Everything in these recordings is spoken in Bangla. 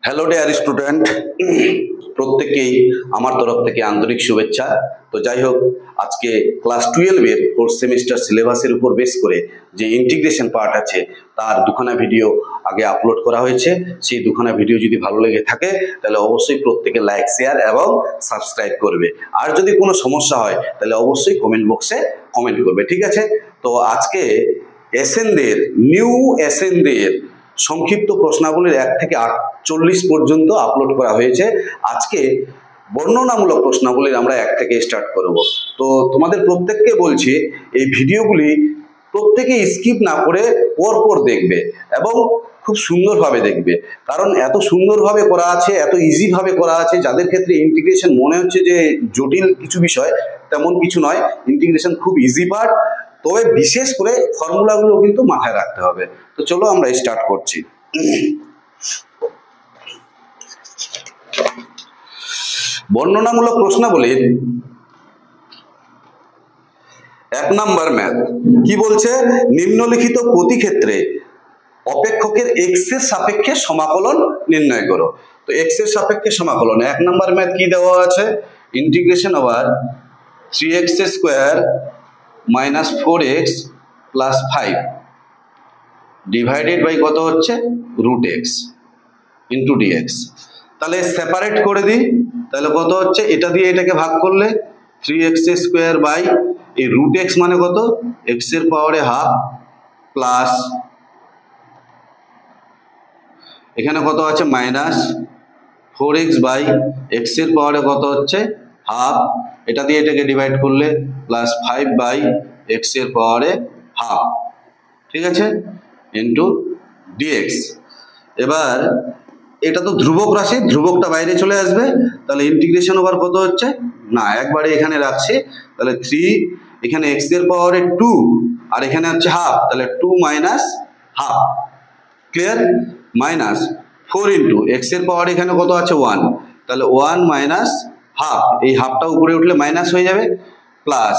হ্যালো ডিয়ার স্টুডেন্ট, প্রত্যেককেই আমার তরফ থেকে আন্তরিক শুভেচ্ছা। তো যাই হোক, আজকে ক্লাস 12-এর ফোর্থ সেমিস্টার সিলেবাসের উপর বেস করে যে ইন্টিগ্রেশন পার্ট আছে তার দুখানা ভিডিও আগে আপলোড করা হয়েছে। সেই দুখানা ভিডিও যদি ভালো লেগে থাকে তাহলে অবশ্যই প্রত্যেকে লাইক, শেয়ার এবং সাবস্ক্রাইব করবে। আর যদি কোনো সমস্যা হয় তাহলে অবশ্যই কমেন্ট বক্সে কমেন্ট করবে, ঠিক আছে? তো আজকে এসএনদের নিউ এসএনদের সংক্ষিপ্ত প্রশ্নাবলীর 1 থেকে 48 পর্যন্ত আপলোড করা হয়েছে। আজকে বর্ণনামূলক প্রশ্নাবলীর আমরা 1 থেকে স্টার্ট করব। তো তোমাদের প্রত্যেককে বলছি এই ভিডিওগুলি প্রত্যেকে স্কিপ না করে পরপর দেখবে এবং খুব সুন্দরভাবে দেখবে, কারণ এত সুন্দরভাবে করা আছে, এত ইজিভাবে করা আছে, যাদের ক্ষেত্রে ইন্টিগ্রেশন মনে হচ্ছে যে জটিল কিছু বিষয়, তেমন কিছু নয়। ইন্টিগ্রেশন খুব ইজি পার্ট, তবে বিশেষ করে ফর্মুলাগুলো কিন্তু মাথায় রাখতে হবে। তো চলো আমরা স্টার্ট করছি। বর্ণনামূলক প্রশ্নাবলীর 1 নম্বর ম্যাথ কি বলছে? নিম্নলিখিত প্রতি ক্ষেত্রে অপেক্ষকের x এর সাপেক্ষে সমাকলন নির্ণয় করো। তো x এর সাপেক্ষে সমাকলন 1 নম্বর ম্যাথ কি দেওয়া আছে? Integration over 3x square minus 4x plus 5 divided by কত হচ্ছে? √x into dx। তাহলে সেপারেট করে দিই, তাহলে কত হচ্ছে? এটা দিয়ে এটাকে ভাগ করলে 3x স্কয়ার বাই এই √x মানে কত? x এর পাওয়ারে হাফ প্লাস এখানে কত আছে? মাইনাস 4x বাই x এর পাওয়ারে কত হচ্ছে? হাফ, এটা দিয়ে এটাকে ডিভাইড করলে প্লাস 5 বাই x এর পাওয়ারে হাফ, ঠিক আছে, ইন্টু dx। এবার এটা তো ধ্রুবক রাশি, ধ্রুবকটা বাইরে চলে আসবে, তাহলে ইন্টিগ্রেশন ওভার কত হচ্ছে? না, একবারে এখানে রাখছি, তাহলে 3 এখানে x এর পাওয়ারে 2 আর এখানে হচ্ছে হাফ, তাহলে 2 minus half, clear? Minus 4 into x এর পাওয়ার এখানে কত আছে? 1, তাহলে 1 মাইনাস হাফ, এই হাফটা উপরে উঠলে মাইনাস হয়ে যাবে, প্লাস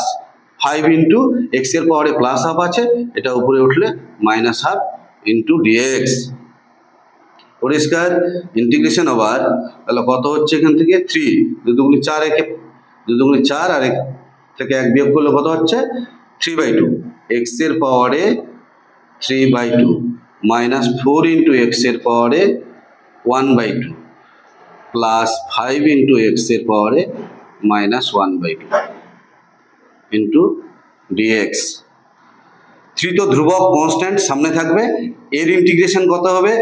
5 ইন্টু x এর পাওয়ারে প্লাস হাফ আছে, এটা উপরে উঠলে মাইনাস হাফ ইন্টু dx। পরিষ্কার? ইন্টিগ্রেশন ওভার তাহলে কত হচ্ছে? এখান থেকে 3 2 দুগুণে 4, একে 2 দুগুণে 4 আর 1 থেকে 1 বিয়োগ করলে কত হচ্ছে? 3/2 x এর পাওয়ারে 3/2 মাইনাস 4 ইন্টু x এর পাওয়ারে 1/2 প্লাস 5 ইন্টু x এর পাওয়ারে মাইনাস 1/2 ইন্টু dx। 3 তো ধ্রুবক কনস্ট্যান্ট সামনে থাকবে, এর ইন্টিগ্রেশন কত হবে?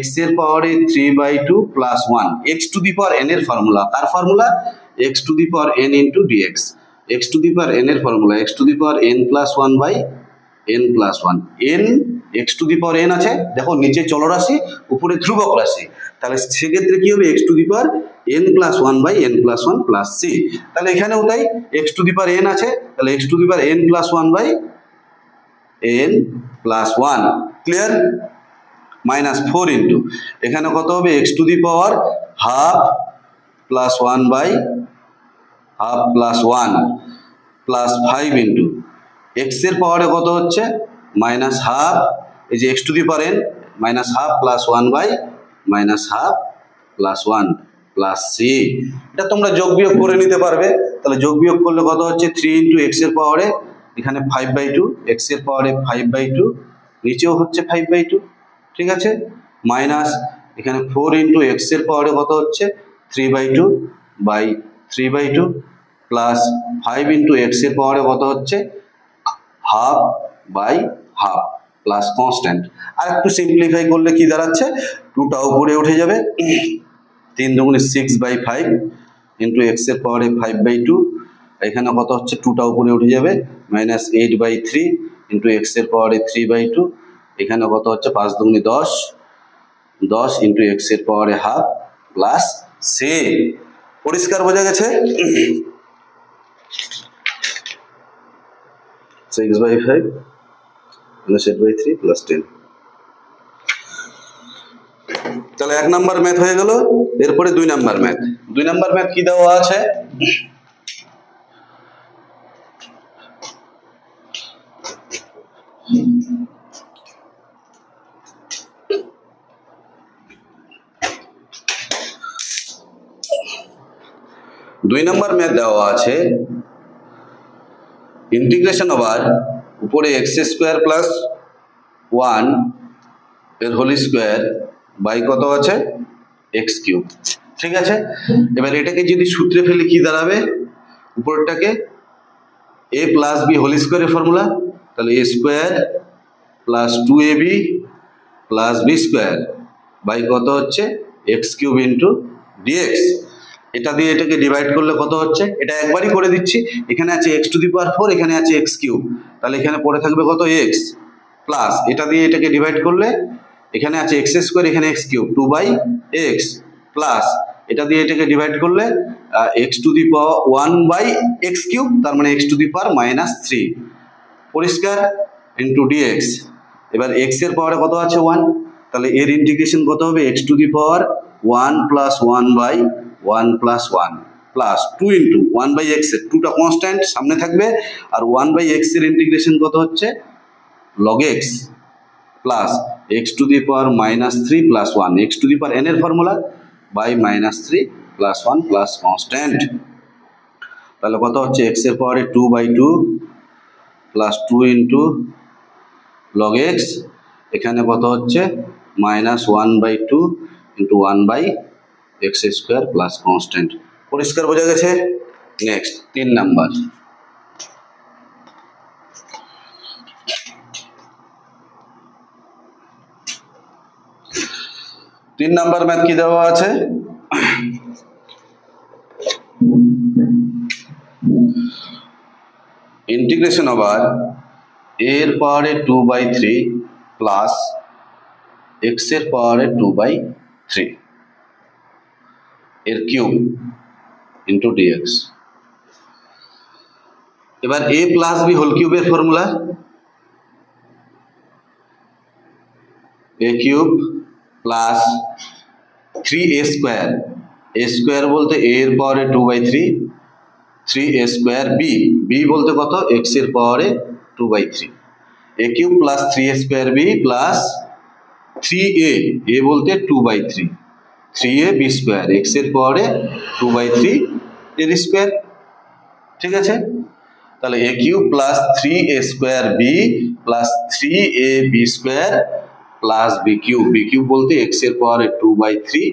x এর পাওয়ারে 3/2 plus 1, x to the power n এর ফর্মুলা, কার formula? x to the power n into dx। x to the power n এর formula x to the power n plus 1 by n plus 1। n x to the power n আছে, দেখো নিচে চলরাশি উপরে ধ্রুবক রাশি, তাহলে সেক্ষেত্রে কি হবে? x to the power n plus 1 by n plus 1 plus c। তাহলে এখানেও তাই, x to the power n আছে, তাহলে x to the power n plus 1 by n plus 1, clear? Minus 4 into এখানে কত হবে? x to the power half plus 1 by half plus 1 plus 5 into x এর পাওয়ারে কত হচ্ছে? মাইনাস হাফ, এই যে x to the power n minus half plus 1 by minus half plus 1 plus c। এটা তোমরা যোগ বিয়োগ করে নিতে পারবে, তাহলে যোগ বিয়োগ করলে কত হচ্ছে? 3 ইন্টু x এর পাওয়ারে এখানে 5/2, x এর পাওয়ারে 5/2, নিচেও হচ্ছে 5/2, ঠিক আছে, মাইনাস এখানে 4 ইন্টু x এর পাওয়ারে কত হচ্ছে? 3/2 বাই 3/2 প্লাস 5 ইন্টু x এর পাওয়ারে কত হচ্ছে? Half by half plus constant. আর একটু সিম্পলিফাই করলে কি দাঁড়াচ্ছে? 2টা উপরে উঠে যাবে, 3 দুগুণে 6/5 ইন্টু x এর পাওয়ারে 5/2, এখানে কত হচ্ছে? 2টা উপরে উঠে যাবে, মাইনাস 8/3 ইন্টু x এর পাওয়ারে 3/2, এখানে কত হচ্ছে? 5 দুগুণে 10 10 ইন্টু x এর পাওয়ারে হাফ প্লাস c। পরিষ্কার বোঝা গেছে? 6/5 minus 8/3 plus 10। তাহলে 1 নাম্বার ম্যাথ হয়ে গেল। এরপরে 2 নাম্বার ম্যাথ। 2 নাম্বার ম্যাথ কি দেওয়া আছে? 2 নম্বর ম্যাথ দেওয়া আছে ইন্টিগ্রেশন ওভার উপরে এক্স স্কোয়ার প্লাস 1 এর হোল স্কোয়ার বাই কত আছে এক্স কিউব। ঠিক আছে, এবার এটাকে যদি সূত্রে ফেলে কি দাঁড়াবে, উপরটাকে এ প্লাস বি হোল স্কোয়ারের ফর্মুলা, তাহলে a square plus 2ab plus b square by কত হচ্ছে এক্স কিউব ইন্টু ডিএক্স। এটা দিয়ে এটাকে ডিভাইড করলে কত হচ্ছে, এটা একবারই করে দিচ্ছি, এখানে আছে এক্স টু দি পাওয়ার 4, এখানে আছে এক্স কিউব, তাহলে এখানে পড়ে থাকবে কত এক্স, প্লাস এটা দিয়ে এটাকে ডিভাইড করলে এখানে আছে এক্স স্কোয়ার, এখানে এক্স কিউব 2/x, প্লাস এটা দিয়ে এটাকে ডিভাইড করলে x to the power 1/x cube, তার মানে এক্স টু দি পাওয়ার -3 পরিষ্কার ইন্টু ডিএক্স। এবার এক্স এর পাওয়ারে কত আছে 1, তাহলে এর ইন্টিগ্রেশন কত হবে x to the power 1 plus 1/1 plus 1 plus 2 into 1/x এর 2টা কনস্ট্যান্ট সামনে থাকবে, আর 1/x এর ইন্টিগ্রেশন কত হচ্ছে log x plus x to the power -3 plus 1, x to the power n এর formula by -3 plus 1 plus constant, তাহলে কত হচ্ছে x এর পাওয়ারে 2/2 প্লাস 2 ইন্টু log x, এখানে কত হচ্ছে -1/2 into 1/x square plus constant. পরিষ্কার বোঝা গেছে। নেক্সট 3 নাম্বার, ম্যাথ কি দেওয়া আছে, ইন্টিগ্রেশন ওভার এর পাওয়ারে 2/3 প্লাস এক্স এর পাওয়ারে 2/3 এর কিউব ইন্টু ডিএক্স। এবার এ প্লাস বি হোল কিউবের formula a cube plus 3a square, a square বলতে এ এর পাওয়ারে 2/3, 3a স্কোয়ার বি, বি বলতে কত এক্স এর পাওয়ারে 2/3, a cube plus 3a square b plus 3a, a বলতে 2/3, 3a বি স্কোয়ার এক্স এর পাওয়ারে 2/3 এর স্কোয়ার। ঠিক আছে, তাহলে a cube plus 3a square b plus 3a b square plus b cube, b cube বলতে এক্স এর পাওয়ারে 2/3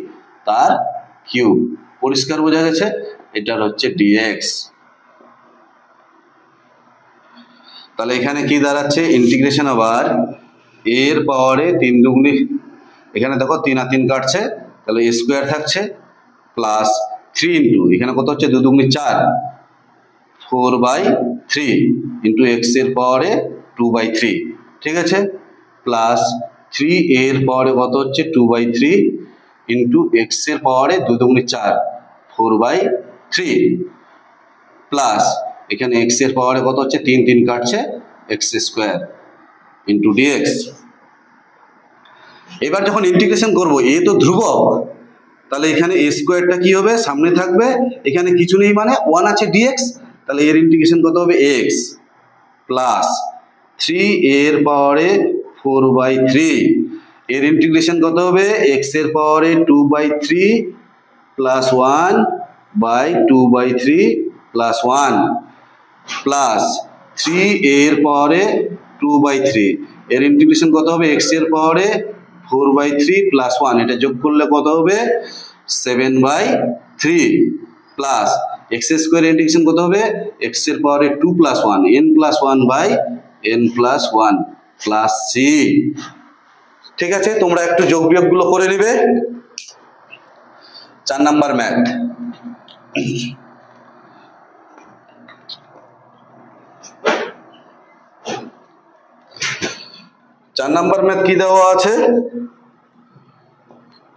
তার কিউব। পরিষ্কার বোঝা গেছে। এটার হচ্ছে ডিএক্স। তাহলে এখানে কি দাঁড়াচ্ছে ইন্টিগ্রেশন ওভার এর পাওয়ারে 3 দুগুণি, এখানে দেখো 3 আর 3 কাটছে, তাহলে এ স্কোয়ার থাকছে প্লাস 3 ইন্টু এখানে কত হচ্ছে 2 দুগুণি 4, 4/3 ইন্টু এক্স এর পাওয়ারে 2/3। ঠিক আছে, প্লাস 3 এর পাওয়ারে কত হচ্ছে 2/3 ইন্টু এক্স এর পাওয়ারে 2 দুগুণি 4, 4/3 প্লাস এখানে এক্স এর পাওয়ারে কত হচ্ছে 3 3 কাটছে এক্স স্কোয়ার ইন্টু ডিএক্স। এবার যখন ইন্টিগ্রেশন করব এ তো ধ্রুবক, তাহলে এখানে এ স্কোয়ারটা কি হবে সামনে থাকবে, এখানে কিছু নেই মানে 1 আছে ডিএক্স, তাহলে এর ইন্টিগ্রেশন কত হবে এক্স প্লাস 3 এর পাওয়ারে 4/3, এর ইন্টিগ্রেশন কত হবে এক্স এর পাওয়ারে 2/3 প্লাস 1/2/3 প্লাস 1 প্লাস 3 এর পাওয়ারে 2/3, এর ইন্টিগ্রেশন কত হবে এক্স এর পাওয়ারে 4/3 প্লাস 1, এটা যোগ করলে কত হবে 7/3 প্লাস এক্স স্কোয়ার ইন্টিগ্রেশন কত হবে এক্স এর পাওয়ারে 2 plus 1 n plus 1/n plus 1 plus c. ঠিক আছে, তোমরা একটু যোগ বিয়োগ গুলো করে নিবে। 4 নাম্বার ম্যাথ, কি দেওয়া আছে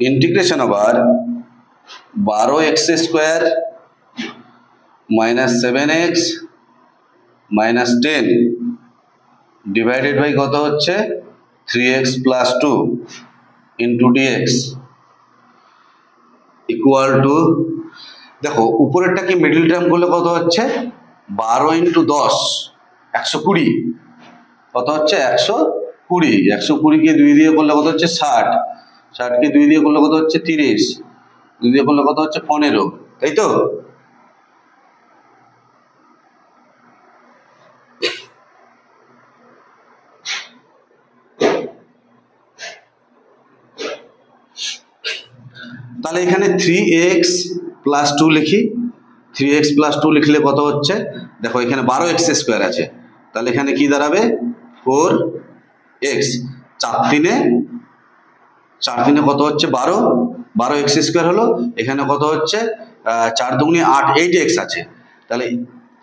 integration over 12x square minus 7x minus 10 divided by কত হচ্ছে 3x plus 2 into dx equal to, দেখো উপরেরটাকে মিডল টার্ম করলে কত হচ্ছে 12 ইন্টু 10 120, কত হচ্ছে 120, 120 কে 2 দিয়ে করলে কত হচ্ছে 60, 60 কে 2 দিয়ে করলে কত হচ্ছে 30, 2 দিয়ে করলে কত হচ্ছে 15, তাই তো। তাহলে এখানে 3x প্লাস 2 লিখি। 3x প্লাস 2 লিখলে কত হচ্ছে, দেখো এখানে 12x স্কোয়ার আছে, তাহলে এখানে কি দাঁড়াবে 4x। 4 তিনে কত হচ্ছে 12, 12x স্কোয়ার হলো। এখানে কত হচ্ছে 4 দুগুণে 8, 8x আছে, তাহলে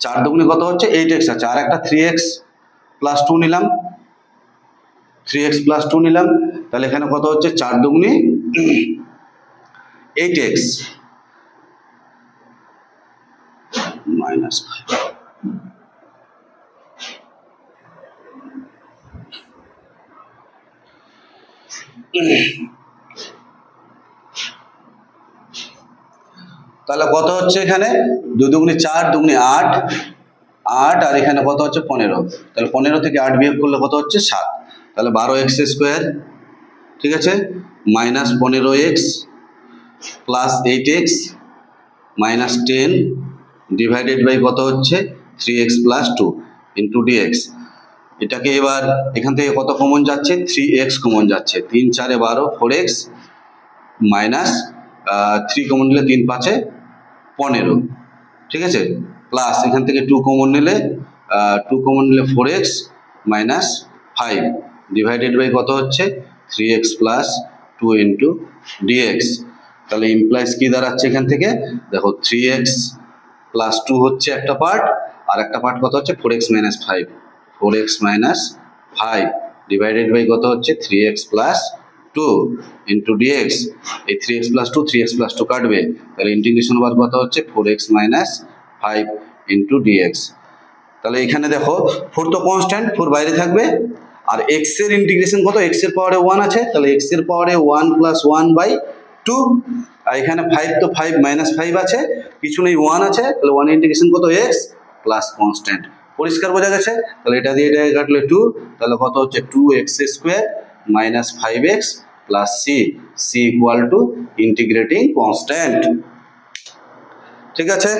4 দুগুণে কত হচ্ছে 8x আছে। আর একটা 3x প্লাস 2 নিলাম, 3x প্লাস 2 নিলাম, তাহলে এখানে কত হচ্ছে 4 দুগুণে 8x মাইনাস 5। তাহলে কত হচ্ছে এখানে 2 দুগুণে 4, দুগুণে 8, 8 আর এখানে কত হচ্ছে 15, তাহলে 15 থেকে 8 বিয়োগ করলে কত হচ্ছে 7, তাহলে 12x স্কোয়ার, ঠিক আছে, minus 15x plus 8x minus 10 divided by কত হচ্ছে 3x প্লাস 2 ইন্টু dx। এটাকে এবার এখান থেকে কত কমন যাচ্ছে 3x কমন যাচ্ছে, 3 4 12 4x মাইনাস 3 কমন নিলে 3 5 15, ঠিক আছে, প্লাস এখান থেকে 2 কমন নিলে 4x মাইনাস 5 ডিভাইডেড বাই কত হচ্ছে 3x প্লাস 2 ইন্টু dx। তাহলে ইমপ্লাইজ কি দাঁড়াচ্ছে এখান থেকে, দেখো 3x প্লাস 2 হচ্ছে একটা পার্ট, আর একটা পার্ট কত হচ্ছে 4x minus 5, 4x minus 5 divided by কত হচ্ছে 3x প্লাস 2 ইন্টু dx। এই 3x প্লাস 2 3x প্লাস 2 কাটবে, তাহলে ইন্টিগ্রেশন বার কত হচ্ছে 4x মাইনাস 5 ইন্টু dx। তাহলে এখানে দেখো 4 তো কনস্ট্যান্ট, 4 বাইরে থাকবে, আর x এর ইন্টিগ্রেশন কত, x এর পাওয়ারে 1 আছে, তাহলে x এর পাওয়ারে 1 প্লাস 1 বাই 2, আর এখানে 5 তো 5 মাইনাস 5 আছে, কিছু নেই 1 আছে, তাহলে 1 ইন্টিগ্রেশন কত x প্লাস কনস্ট্যান্ট। পরিষ্কার বোঝা গেছে? তাহলে এটা দিয়ে এটা কাটলে 2, তাহলে কত হচ্ছে 2x square minus 5x plus c equal to integrating constant. ঠিক আছে,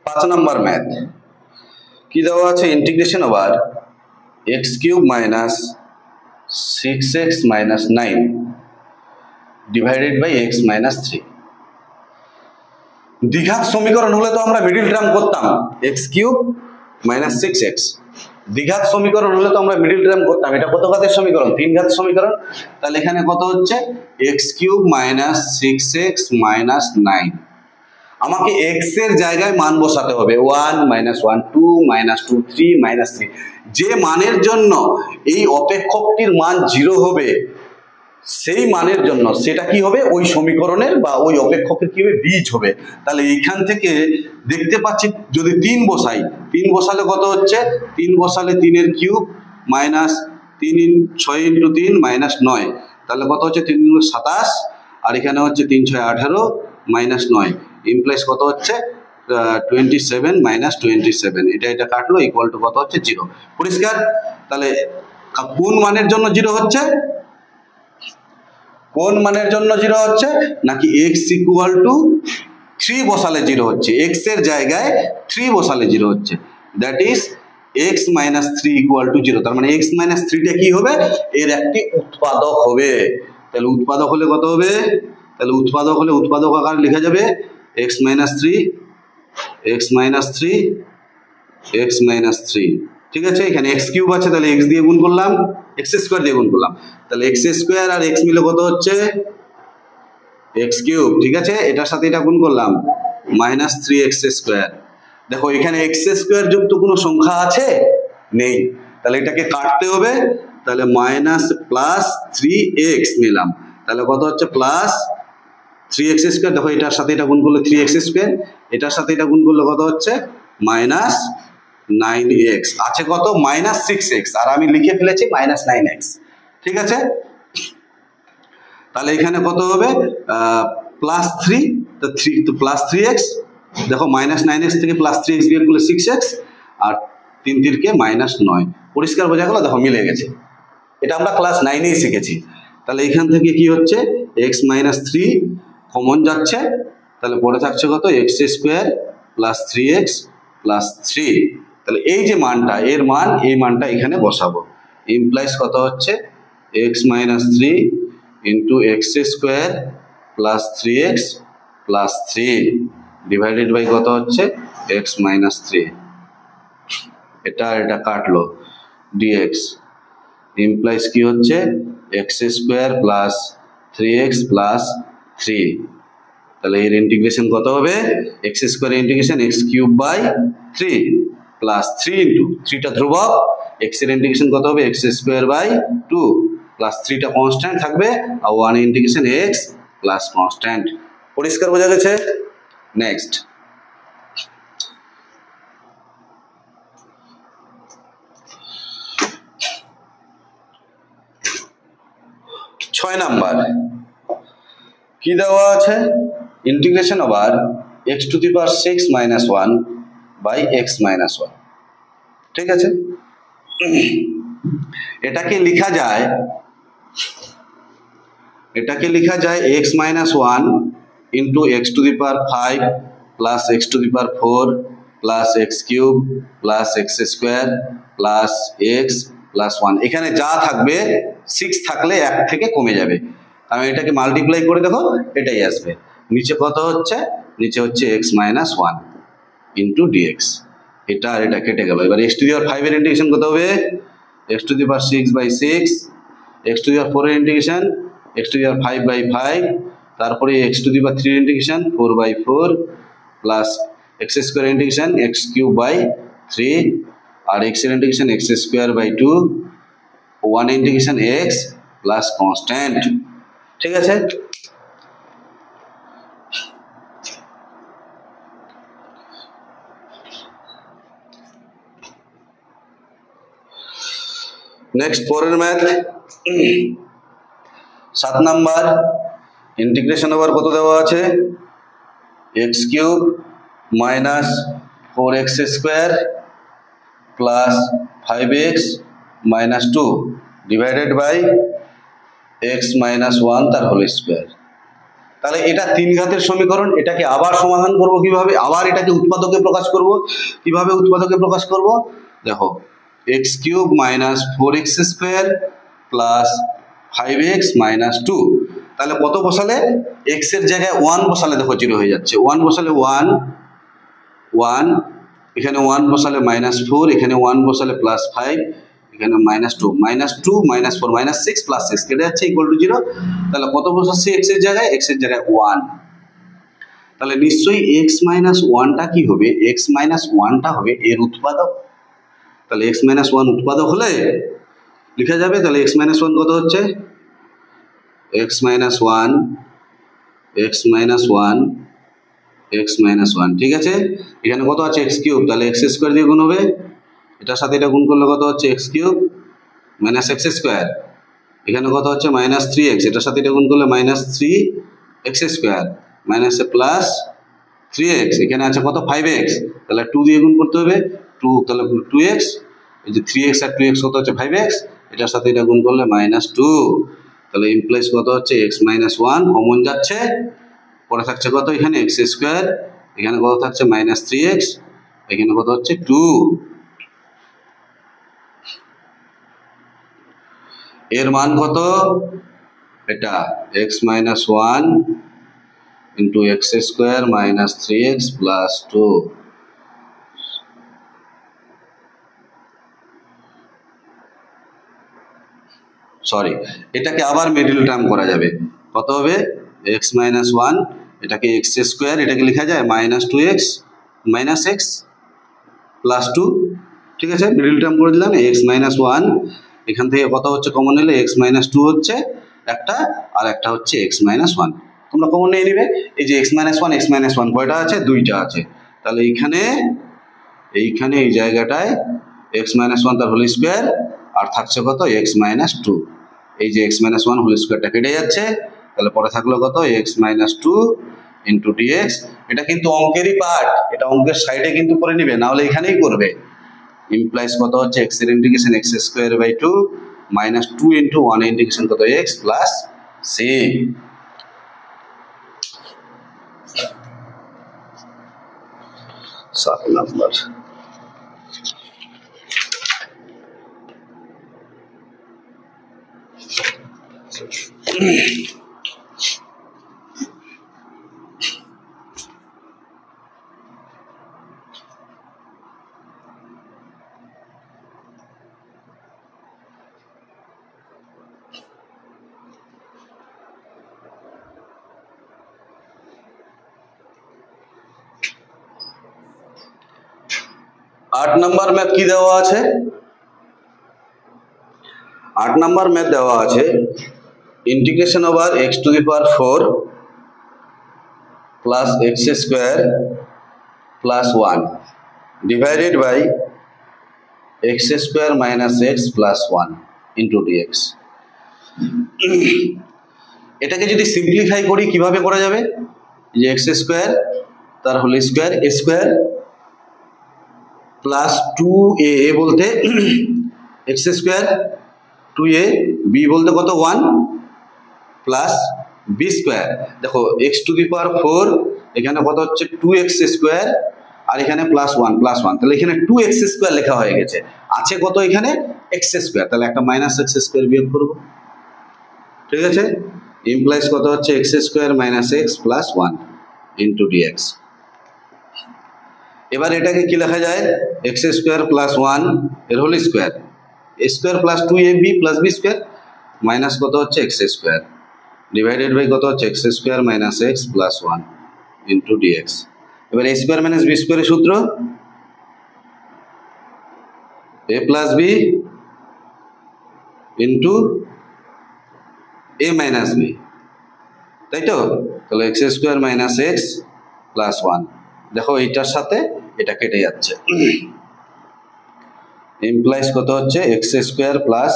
পাঁচ নম্বর ম্যাথ কি দেওয়া আছে, integration over x cube minus 6x minus 9 divided by x minus 3। দ্বিঘাত সমীকরণ হলে তো আমরা মিডিল টার্ম করতাম x কিউব মাইনাস 6x, দ্বিঘাত সমীকরণ হলে তো আমরা মিডিল টার্ম করতাম, এটা কত ঘাতের সমীকরণ, 3 ঘাত সমীকরণ। তাহলে এখানে কত হচ্ছে x cube minus 6x minus 9, আমাকে x এর জায়গায় মান বসাতে হবে 1 মাইনাস 1 2 মাইনাস 2 3 মাইনাস 3, যে মানের জন্য এই অপেক্ষকটির মান 0 হবে সেই মানের জন্য সেটা কি হবে, ওই সমীকরণের বা ওই অপেক্ষকের কি হবে, বীজ হবে। তাহলে এইখান থেকে দেখতে পাচ্ছি যদি 3 বসাই, 3 বসালে কত হচ্ছে, 3 বসালে 3 এর কিউব মাইনাস 6 ইন্টু 3 মাইনাস 9, তাহলে কত হচ্ছে 3 × 27, আর এখানে হচ্ছে 3 6 18 মাইনাস 9 ইমপ্লাইজ কত হচ্ছে 27 মাইনাস 27, এটা কাটলো ইকুয়াল টু কত হচ্ছে 0। পরিষ্কার? তাহলে কোন মানের জন্য 0 হচ্ছে, কোন মানের জন্য 0 হচ্ছে, নাকি x ইকুয়াল টু 3 বসালে 0 হচ্ছে, x এর জায়গায় 3 বসালে 0 হচ্ছে, that is x minus 3 equal to 0। তার মানে x মাইনাস 3টা কি হবে, এর একটি উৎপাদক হবে। তাহলে উৎপাদক হলে কত হবে, তাহলে উৎপাদক হলে উৎপাদক আকারে লেখা যাবে x minus 3 x minus 3 x minus 3, ঠিক আছে। এখানে x কিউব আছে, তাহলে x দিয়ে গুণ করলাম, x স্কোয়ার দিয়ে গুণ করলাম, তাহলে x স্কোয়ার আর x মিলে কত হচ্ছে x কিউব, ঠিক আছে। এটার সাথে এটা গুণ করলাম মাইনাস 3x স্কোয়ার। দেখো এখানে x স্কোয়ার যুক্ত কোনো সংখ্যা আছে, নেই, তাহলে এটাকে কাটতে হবে, তাহলে মাইনাস প্লাস 3x নিলাম, তাহলে কত হচ্ছে প্লাস 3x স্কোয়ার। দেখো এটার সাথে এটা গুণ করলে 3x স্কোয়ার, এটার সাথে এটা গুণ করলে কত হচ্ছে মাইনাস 9x, আছে কত মাইনাস 6x, আর আমি লিখে ফেলেছি মাইনাস 9x, ঠিক আছে। তাহলে এখানে কত হবে প্লাস 3, তো প্লাস 3x, দেখো মাইনাস 9x থেকে প্লাস 3x বিয়োগ করলে 6x, আর 3 3 মাইনাস 9। পরিষ্কার বোঝা গেল? দেখো মিলে গেছে, এটা আমরা ক্লাস 9এই শিখেছি। তাহলে এখান থেকে কি হচ্ছে x মাইনাস 3 কমন যাচ্ছে, তাহলে পড়ে থাকছে কত x square plus 3x plus 3। তাহলে এই যে মানটা, এর মান, এই মানটা এখানে বসাবো। ইমপ্লাইজ কত হচ্ছে x minus 3 into x square plus 3x plus 3 divided by কত হচ্ছে x মাইনাস 3। এটা কাটলো dx ইমপ্লাইজ কি হচ্ছে x square plus 3x plus 3। তাহলে এর ইন্টিগ্রেশন কত হবে x square integration x cube by 3 plus 3 into 3টা ধ্রুবক, এক্স এর ইন্টিগ্রেশন কত হবে এক্স স্কোয়ার বাই 2 প্লাস 3টা কনস্ট্যান্ট থাকবে আর 1 ইন্টিগ্রেশন এক্স প্লাস কনস্ট্যান্ট। পরিষ্কার বোঝা গেছে? নেক্সট 6 নাম্বার কি দেওয়া আছে integration over x to the power 6 minus 1 by x minus 1। ঠিক আছে, এটাকে লেখা যায় x minus 1 into x to the power 5 plus x to the power 4 plus x cube plus x square plus x plus 1। এখানে যা থাকবে 6 থাকলে 1 থেকে কমে যাবে। আমি এটাকে মাল্টিপ্লাই করে দেখো, এটাই আসবে। নিচে কত হচ্ছে, নিচে হচ্ছে x মাইনাস 1 ইন্টু ডিএক্স। এটা আর এটা কেটে গেল। এবার x টু দি পাওয়ার 5 এর ইন্টিগ্রেশন কত হবে x to the power 6 by 6, x to the power 4 এর integration x to the power 5 by 5, তারপরে x টু দি পাওয়ার 3 এর integration 4 by 4 plus x square integration x cube by 3 আর x এর integration x square by 2, 1 integration x plus constant. ঠিক আছে, নেক্সট পরের ম্যাথ 7 নাম্বার ইন্টিগ্রেশন ওভার কত দেওয়া আছে x cube minus 4x square plus 5x minus 2 divided by x minus 1 তার হোল স্কোয়ার। তাহলে এটা 3 ঘাতের সমীকরণ। এটাকে আবার সমাধান করব কিভাবে, আবার এটাকে উৎপাদকে প্রকাশ করব। কিভাবে উৎপাদকে প্রকাশ করব দেখো, x cube minus 4x square plus 5x minus 2। তাহলে কত বসালে x এর জায়গায় 1 বসালে দেখো 0 হয়ে যাচ্ছে। 1 বসালে 1 1, এখানে 1 বসালে মাইনাস 4, এখানে 1 বসালে প্লাস 5, এখানে minus 2 minus 2 minus 4 minus 6 plus 6 কেটে যাচ্ছে ইকুয়াল টু 0। তাহলে কত বসাচ্ছি x এর জায়গায়, x এর জায়গায় 1। তাহলে নিশ্চয়ই x মাইনাস 1টা কি হবে, x মাইনাস 1টা হবে এর উৎপাদক। তাহলে x মাইনাস 1 উৎপাদক হলে লেখা যাবে। তাহলে x মাইনাস 1 কত হচ্ছে x minus 1 x minus 1 x minus 1। ঠিক আছে, এখানে কত আছে x কিউব, তাহলে x স্কোয়ার দিয়ে গুণ হবে, এটার সাথে এটা গুণ করলে কত হচ্ছে x cube minus x square. এখানে কত হচ্ছে মাইনাস 3x, এটার সাথে এটা গুণ করলে minus 3x square minus plus 3x, এখানে আছে কত 5x, তাহলে 2 দিয়ে গুণ করতে হবে 2, তাহলে 2x, এই যে 3x আর 2x কত হচ্ছে 5x, এটার সাথে এটা গুণ করলে মাইনাস 2। তাহলে ইমপ্লাইজ কত হচ্ছে x মাইনাস 1 কমন যাচ্ছে, পরে থাকছে কত এখানে x স্কোয়ার, এখানে কত থাকছে মাইনাস 3x, এখানে কত হচ্ছে 2। এর মান কত এটা x minus 1 into x square minus 3x plus 2। Sorry, এটাকে আবার মিডল টার্ম করা যাবে। কত হবে x মাইনাস 1, এটাকে এক্স স্কোয়ার, এটাকে লেখা যায় minus 2x minus x plus 2। ঠিক আছে, মিডল টার্ম করে দিলাম x মাইনাস 1, এখান থেকে কত হচ্ছে কমন নিলে x মাইনাস 2 হচ্ছে একটা, আর একটা হচ্ছে x মাইনাস 1। তোমরা কমন নিয়ে নিবে। এই যে x মাইনাস 1 কয়টা আছে, 2টা আছে। তাহলে এইখানে এই জায়গাটায় x মাইনাস 1 তার হোল স্কোয়ার, আর থাকছে কত x মাইনাস 2। এই যে x মাইনাস 1 হোল স্কোয়ারটা কেটে যাচ্ছে, তাহলে পরে থাকলো কত x মাইনাস 2 ইন্টু ডিএক্স। এটা কিন্তু অঙ্কেরই পার্ট, এটা অঙ্কের সাইডে কিন্তু করে নিবে, না হলে এখানেই করবে। ইমপ্লাইজ কত হচ্ছে x এর integration x square by 2 minus 2 into 1 এর ইন্টিগ্রেশন কত x প্লাস c। 7 নাম্বার आठ नंबर मैथ की देवा आछे 8 नंबर मैथ देवा आछे integration over x to the power 4 plus x square plus 1 divided by x square minus x plus 1 into dx। এটাকে যদি সিম্পলিফাই করি কিভাবে করা যাবে, যে x স্কয়ার তার whole square a square plus 2a बोलते x स्क्वायर 2a b बोलते कत 1 प्लस b स्क्वायर। देखो x टू द पावर 4 এখানে কত হচ্ছে 2x স্কয়ার আর এখানে +1 তাহলে এখানে 2x স্কয়ার লেখা হয়ে গেছে, আছে কত এখানে x স্কয়ার, তাহলে একটা মাইনাস x স্কয়ার বিয়োগ করব। ঠিক আছে, ইমপ্লাইজ কত হচ্ছে x square minus x plus 1 into dx। এবার এটাকে কি লেখা যায় x স্কয়ার প্লাস 1 এর whole square a square plus 2ab plus b square minus কত হচ্ছে x স্কয়ার ডিভাইডেড বাই কত হচ্ছে x square minus x plus 1 into dx। এবার a স্কয়ার মাইনাস b স্কয়ারের সূত্র a plus b into a minus b, তাই তো? তাহলে x square minus x plus 1, দেখো এইটার সাথে এটা কেটে যাচ্ছে, ইমপ্লাইজ কত হচ্ছে x square plus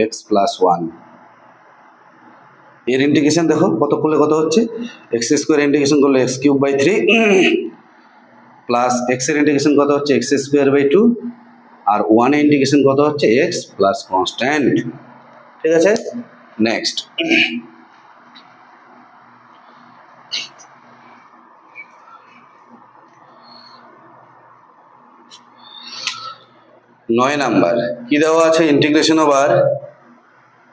x plus 1। এর ইন্টিগ্রেশন দেখো কত করলে কত হচ্ছে x স্কয়ার ইন্টিগ্রেশন করলে x cube by 3 plus x এর ইন্টিগ্রেশন কত হচ্ছে x স্কয়ার বাই 2 আর 1 এর ইন্টিগ্রেশন কত হচ্ছে x প্লাস কনস্ট্যান্ট। ঠিক আছে, নেক্সট नय नम्बर की देवा आछे integration over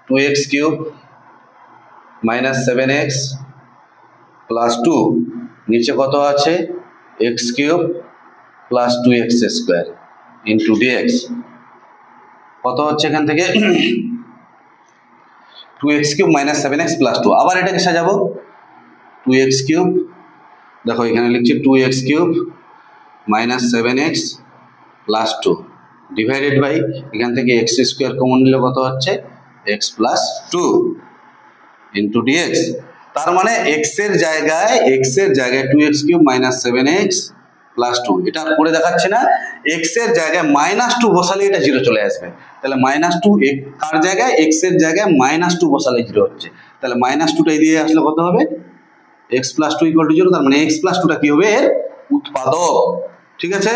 2x cube minus 7x plus 2 नीचे कत आछे x cube plus 2x square into dx कत होच्छे एखान थेके 2x cube minus 7x plus 2 आबार एटाके साजाबो 2x क्यूब देखो एखाने लिखछि 2x cube minus 7x plus 2 divided by एखान थेके x स्क्वायर कमन निले कत होच्छे x प्लस 2 इंटू dx। तार माने x एर जायगाय 2x cube minus 7x plus 2 এটা করে দেখাচ্ছি না, x एर जायगाय माइनस 2 বসালে এটা 0 চলে আসবে, তাহলে মাইনাস 2 কার জায়গায় x एर জায়গায় মাইনাস 2 বসালে 0 হচ্ছে, তাহলে মাইনাস 2 টাই দিয়ে আসলে কত হবে x প্লাস 2 ইকুয়াল টু 0, তার মানে x প্লাস 2 টা কি হবে এর উৎপাদক। ঠিক আছে,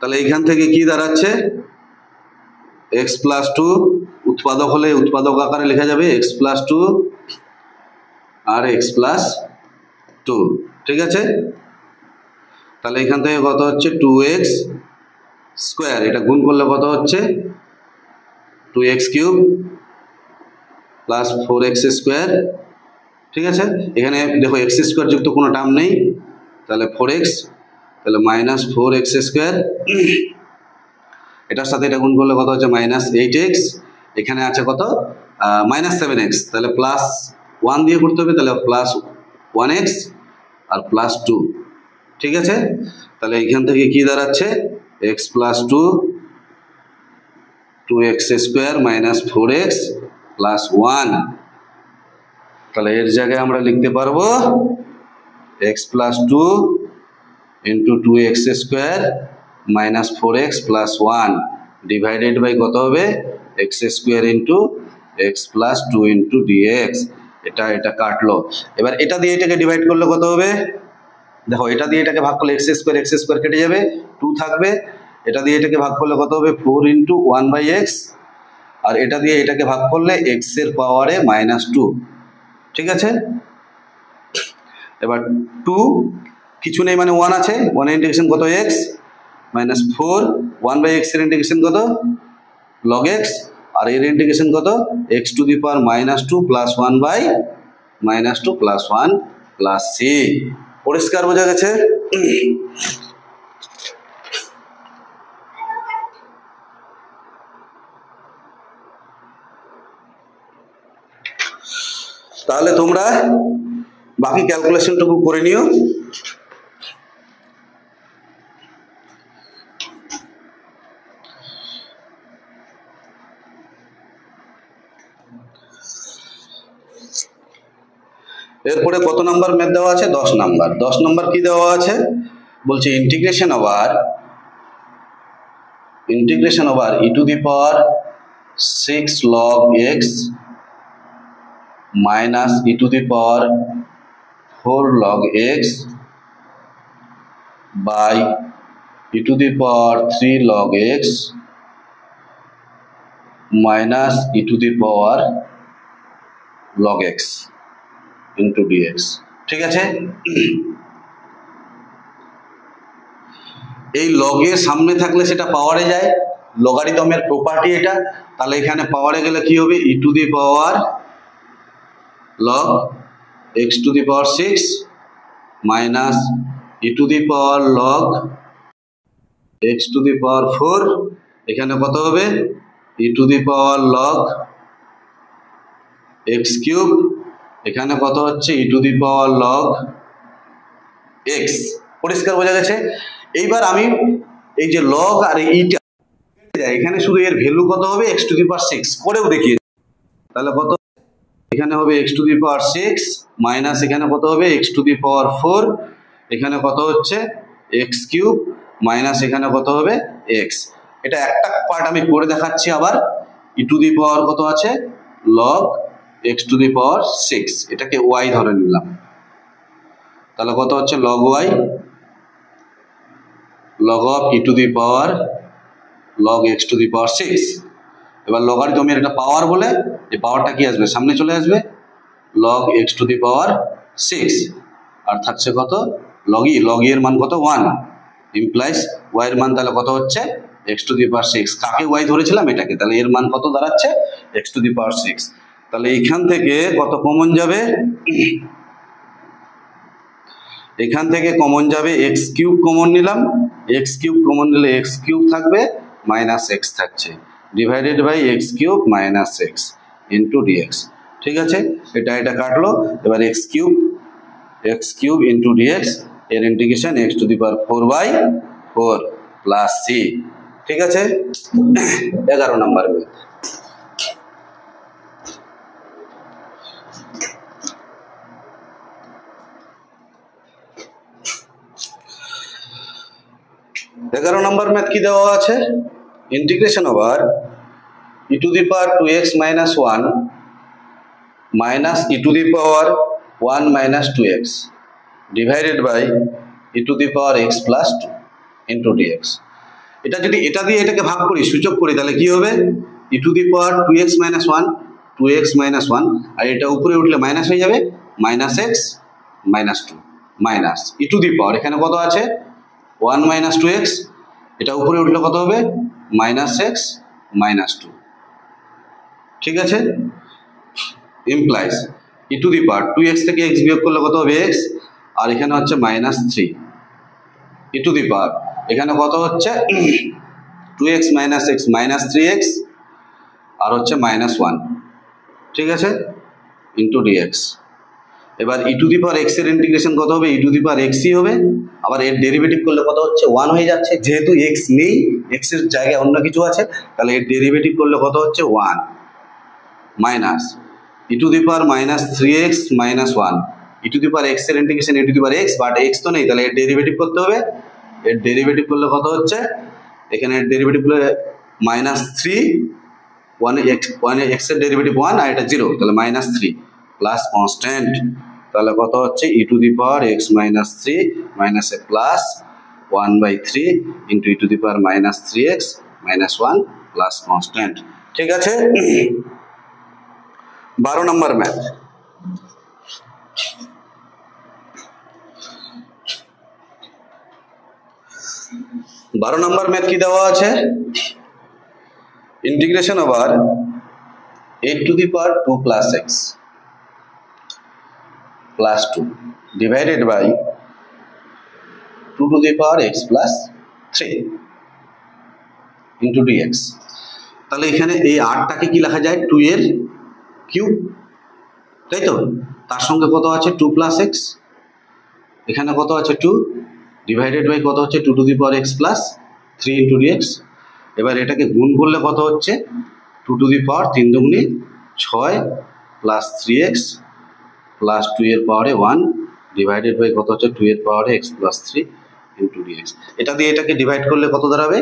তাহলে এখান থেকে কি দাঁড়াচ্ছে x প্লাস 2 উৎপাদক হলে উৎপাদক আকারে লেখা যাবে x প্লাস 2 আর x প্লাস 2। ঠিক আছে, তাহলে এখান থেকে কত হচ্ছে 2x স্কয়ার, এটা গুণ করলে কত হচ্ছে 2x cube plus 4x square. ঠিক আছে, এখানে দেখো x স্কয়ার যুক্ত কোনো টার্ম নেই, তাহলে 4x, তাহলে মাইনাস 4x স্কয়ার, এটার সাথে এটা গুণ করলে কত হচ্ছে মাইনাস 8x, এখানে আছে কত মাইনাস 7x, তাহলে প্লাস 1 দিয়ে করতে হবে, তাহলে প্লাস 1x আর প্লাস 2। ঠিক আছে, তাহলে এখান থেকে কি দাঁড়াচ্ছে x plus 2 2x square minus 4x plus 1, তাহলে এর জায়গায় আমরা লিখতে পারবো x plus 2 into 2x square minus 4x plus 1 divided by कत होबे x square into x plus 2 into dx। এটা এটা কাটলো, এবার এটা দিয়ে এটাকে ডিভাইড করলে কত হবে, দেখো এটা দিয়ে এটাকে ভাগ করলে x স্কয়ার কেটে যাবে, 2 থাকবে, এটা দিয়ে এটাকে ভাগ করলে কত হবে 4 इंटू 1/x, আর এটা দিয়ে এটাকে ভাগ করলে x এর পাওয়ারে -2। ঠিক আছে, এবার 2 কিছু নেই মানে 1 আছে, 1 এর ইন্টিগ্রেশন কত x -4 1/x এর ইন্টিগ্রেশন কত log x আর এর ইন্টিগ্রেশন কত x to the power -2 plus 1 by -2 plus 1 plus c। পরিষ্কার বোঝা গেছে? তাহলে তোমরা বাকি ক্যালকুলেশনটুকু করে নিও। এরপরে কত নাম্বার ম্যাথ দেওয়া আছে? 10 নাম্বার। 10 নাম্বার কি দেওয়া আছে বলছে integration over e two the power 6 log x minus e to the power 4 log x by e to the power 3 log x minus e to the power log x into dx। ঠিক আছে? এই লগ এর সামনে থাকলে সেটা পাওয়ারে যায়, লগারিদমের প্রপার্টি এটা। তাহলে এখানে পাওয়ারে গেলে কি হবে? e to the power log x to the power 6 minus e to the power log x to the power 4, এখানে কত হবে? e to the power log x cube, এখানে কত হচ্ছে? e to the power log x। পরিষ্কার বোঝা গেছে? এইবার আমি এই যে log আর এইটা এখানে শুধু এর ভ্যালু কত হবে? x to the power 6 করেও দেখিয়ে। তাহলে কত এখানে হবে x to the power 6 minus এখানে কত হবে? x to the power 4, এখানে কত হচ্ছে? x কিউব মাইনাস এখানে কত হবে? x। এটা একটা পার্ট আমি করে দেখাচ্ছি আবার। e to the power কত আছে? log x to the power 6, এটাকে y ধরে নিলাম। তাহলে কত হচ্ছে? log y log of e to the power log x to the power 6। এবার লগারিদমের এটা পাওয়ার বলে এই পাওয়ারটা কি আসবে? সামনে চলে আসবে, log x to the power 6। আর থাকছে কত? log e এর মান কত? 1, ইমপ্লাইজ y এর মান তাহলে কত হচ্ছে? x to the power 6। কাকে y ধরেছিলাম? এটাকে। তাহলে এর মান কত দাঁড়াচ্ছে? x to the power 6। তাহলে এখান থেকে কত কমন যাবে? এখান থেকে কমন যাবে x কিউব কমন নিলাম, x কিউব কমন নিলে x কিউব থাকবে মাইনাস x থাকছে, divided by x cube minus x into dx। ঠিক আছে? এটা কাটলো। এবার x কিউব ইন্টু dx, এর integration x to the power 4/4 plus c। ঠিক আছে? 11 নাম্বার ম্যাথ। এগারো নম্বর ম্যাথ কি দেওয়া আছে? Integration over e to the power 2x minus 1 minus e to the power 1 minus 2x divided by e to the power x plus 2 into dx। এটা যদি এটা দিয়ে এটাকে ভাগ করি, সূচক করি, তাহলে কি হবে? e to the power 2x minus 1 2x minus 1, আর এটা উপরে উঠলে মাইনাস হয়ে যাবে, minus x minus 2 minus e to the power এখানে কত আছে? 1 minus 2x, এটা উপরে উঠলে কত হবে? Minus x minus 2। ঠিক আছে? Implies e to the power 2x থেকে x বিয়োগ করলে কত হবে? x, আর এখানে হচ্ছে minus 3 e to the power এখানে কত হচ্ছে? 2x minus x minus 3x, আর হচ্ছে মাইনাস 1। ঠিক আছে? Into dx। এবার e to the power x এর ইন্টিগ্রেশন কত হবে? e to the power x ই হবে। আবার এর ডেরিভেটিভ করলে কত হচ্ছে? 1 হয়ে যাচ্ছে, যেহেতু x নেই, x এর জায়গায় অন্য কিছু আছে, তাহলে এর ডেরিভেটিভ করলে কত হচ্ছে? 1 minus e to the power minus 3x minus 1, e to the power x এর integration e to the power x, but x তো নেই, তাহলে এর ডেরিভেটিভ করতে হবে। এর ডেরিভেটিভ করলে কত হচ্ছে? এখানে এর ডেরিভেটিভ করলে মাইনাস 3, 1 x এর ডেরিভেটিভ 1 আর এটা 0, তাহলে মাইনাস 3 প্লাস কনস্ট্যান্ট, তাহলে কত হচ্ছে? e to the power x minus 3 minus A plus 1/3 into e to the power minus 3x minus 1 plus constant. ঠিক আছে? 12 নম্বর ম্যাথ। বারো নম্বর ম্যাথ কি দেওয়া আছে? Integration over 8 to the power 2 plus x plus 2 divided by 2 to the power x plus 3 into dx। তাহলে এখানে এই 8টাকে কি লেখা যায় 2 এর কিউব, তাই তো? তার সঙ্গে কত আছে 2 plus x, এখানে কত আছে 2 ডিভাইডেড বাই কত হচ্ছে 2 to the power x plus 3 into dx। এবার এটাকে গুণ করলে কত হচ্ছে 2 to the power 3 দুগুণে 6 plus 3x plus 2 এর পাওয়ারে 1 ডিভাইডেড বাই কত হচ্ছে 2 এর পাওয়ারে x plus 3 into dx। এটা দিয়ে এটাকে ডিভাইড করলে কত দাঁড়াবে,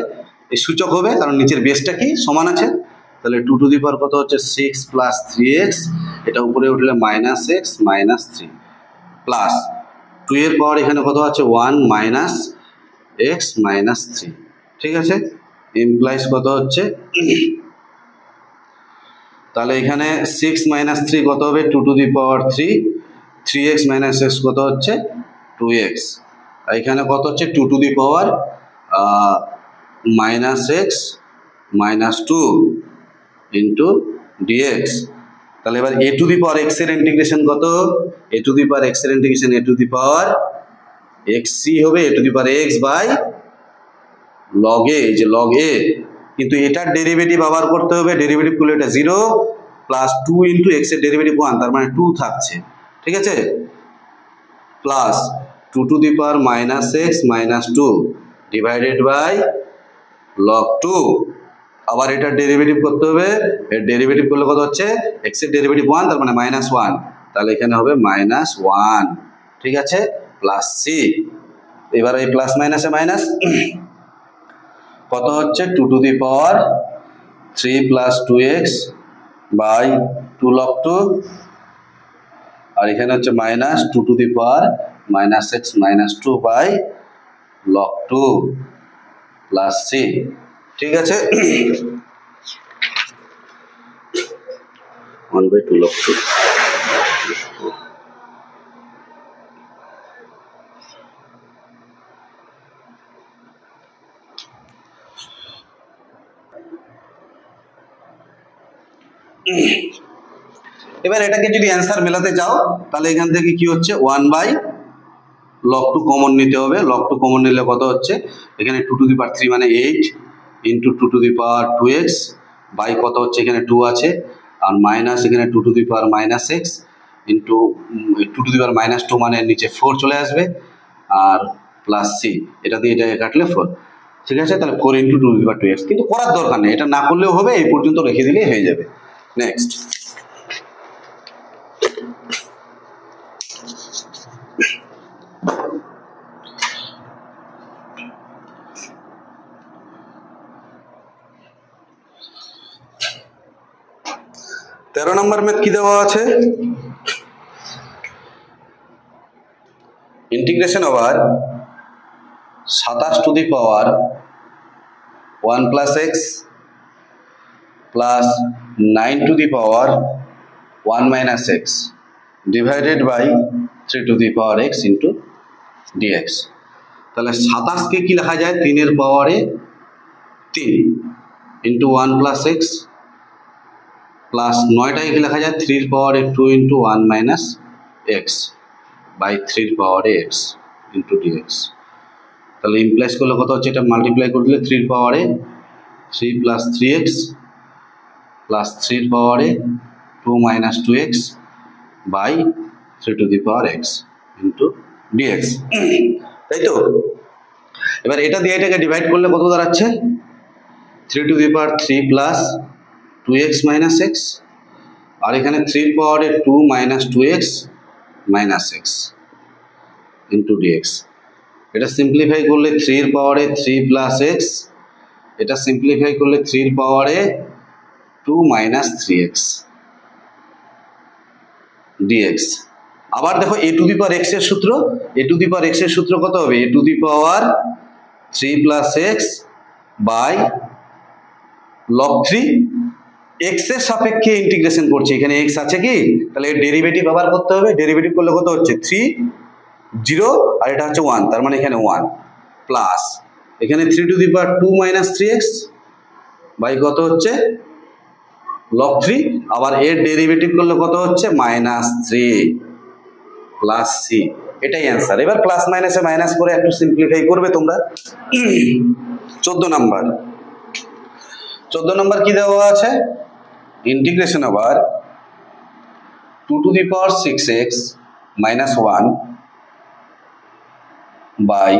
এই সূচক হবে কারণ নিচের বেসটা কি সমান আছে। তাহলে 2 to the power কত হচ্ছে 6 plus 3x, এটা উপরে উঠলে -x -3 প্লাস 2 এর পাওয়ার এখানে কত আছে 1 minus x minus 3, ঠিক আছে? ইমপ্লাইজ কত হচ্ছে, তাহলে এখানে 6 minus 3 কত হবে 2 to the power 3, 3x minus x কত হচ্ছে 2x, আর এখানে কত হচ্ছে 2 to the power -x minus 2 into dx। তাহলে এবার a to the power x এর ইন্টিগ্রেশন কত, a to the power x এর integration a to the power xc হবে a to the power x by log a, যে log a, কিন্তু এটার ডেরিভেটিভ আবার করতে হবে, ডেরিভেটিভ করলে এটা 0 প্লাস 2 ইন্টু x এর ডেরিভেটিভ 1, তার মানে 2 থাকছে, ঠিক আছে? Plus 2 to the power -x minus 2 divided by log 2, আবার এটার ডেরিভেটিভ করতে হবে, এর ডেরিভেটিভ করলে কত হচ্ছে x এর ডেরিভেটিভ 1, তার মানে -1, তাহলে এখানে হবে -1, ঠিক আছে? প্লাস c, এবার এই প্লাস মাইনাসে মাইনাস কত হচ্ছে 2 to the power 3 plus 2x by 2 log 2, আর এখানে হচ্ছে minus 2 to the power -x minus 2 by log 2 plus c, ঠিক আছে? 1 by 2 log 2। এবার এটাকে যদি অ্যান্সার মেলাতে চাও তাহলে এখান থেকে কি হচ্ছে 1 বাই log 2 কমন নিতে হবে, log 2 কমন নিলে কত হচ্ছে এখানে 2 to the power 3 মানে 8 into 2 to the power 2x by কত হচ্ছে এখানে 2 আছে, আর মাইনাস এখানে 2 to the power -x into 2 to the power -2 মানে নিচে 4 চলে আসবে, আর প্লাস c, এটা দিয়ে এটাকে কাটলে 4, ঠিক আছে? তাহলে 4 into 2 to the power 2x, কিন্তু করার দরকার নেই, এটা না করলেও হবে, এই পর্যন্ত রেখে দিলেই হয়ে যাবে। নেক্সট, তেরো নম্বর ম্যাথ কি দেওয়া আছে, integration over 27 to the power 1 plus x plus 9 to the power 1 minus x divided by 3 to the power x into dx। তাহলে 27 কে কি লেখা যায় 3 এর পাওয়ারে 3 into 1 plus x প্লাস 9টাকে কি লেখা যায় 3 এর পাওয়ারে 2 into 1 minus x by 3 এর পাওয়ারে x into dx। তাহলে ইমপ্লাইজ করলে কত হচ্ছে, এটা মাল্টিপ্লাই করে দিলে 3 এর পাওয়ারে 3 plus 3x plus 3 এর পাওয়ারে 2 minus 2x by 3 to the power x into dx, তাই তো? এবার এটা দিয়ে এটাকে ডিভাইড করলে কত দাঁড়াচ্ছে 3 to the power 3 plus 2x minus x, আর এখানে 3 এর পাওয়ারে 2 minus 2x minus x into dx। এটা সিম্পলিফাই করলে 3 এর পাওয়ারে 3 plus x, এটা সিম্পলিফাই করলে 3 এর পাওয়ারে 2 minus 3x dx। আবার দেখো a to the power x এর সূত্র, a to the power x এর সূত্র কত হবে a to the power 3 plus x by log 3, x এর সাপেক্ষে ইন্টিগ্রেশন করছি, এখানে x আছে কি, তাহলে এর ডেরিভেটিভ আবার করতে হবে, ডেরিভেটিভ করলে কত হচ্ছে 3 0 আর এটা হচ্ছে 1, তার মানে এখানে 1 প্লাস এখানে 3 to the power 2 minus 3x by কত হচ্ছে log 3, আবার এর ডেরিভেটিভ করলে কত হচ্ছে -3 প্লাস সি, এটাই অ্যান্সার। এবার প্লাস মাইনাসে মাইনাস করে একটু সিম্পলিফাই করবে তোমরা। 14 নাম্বার কি দেওয়া আছে, ইন্টিগ্রেশন আবার 2 to the power 6x minus 1 by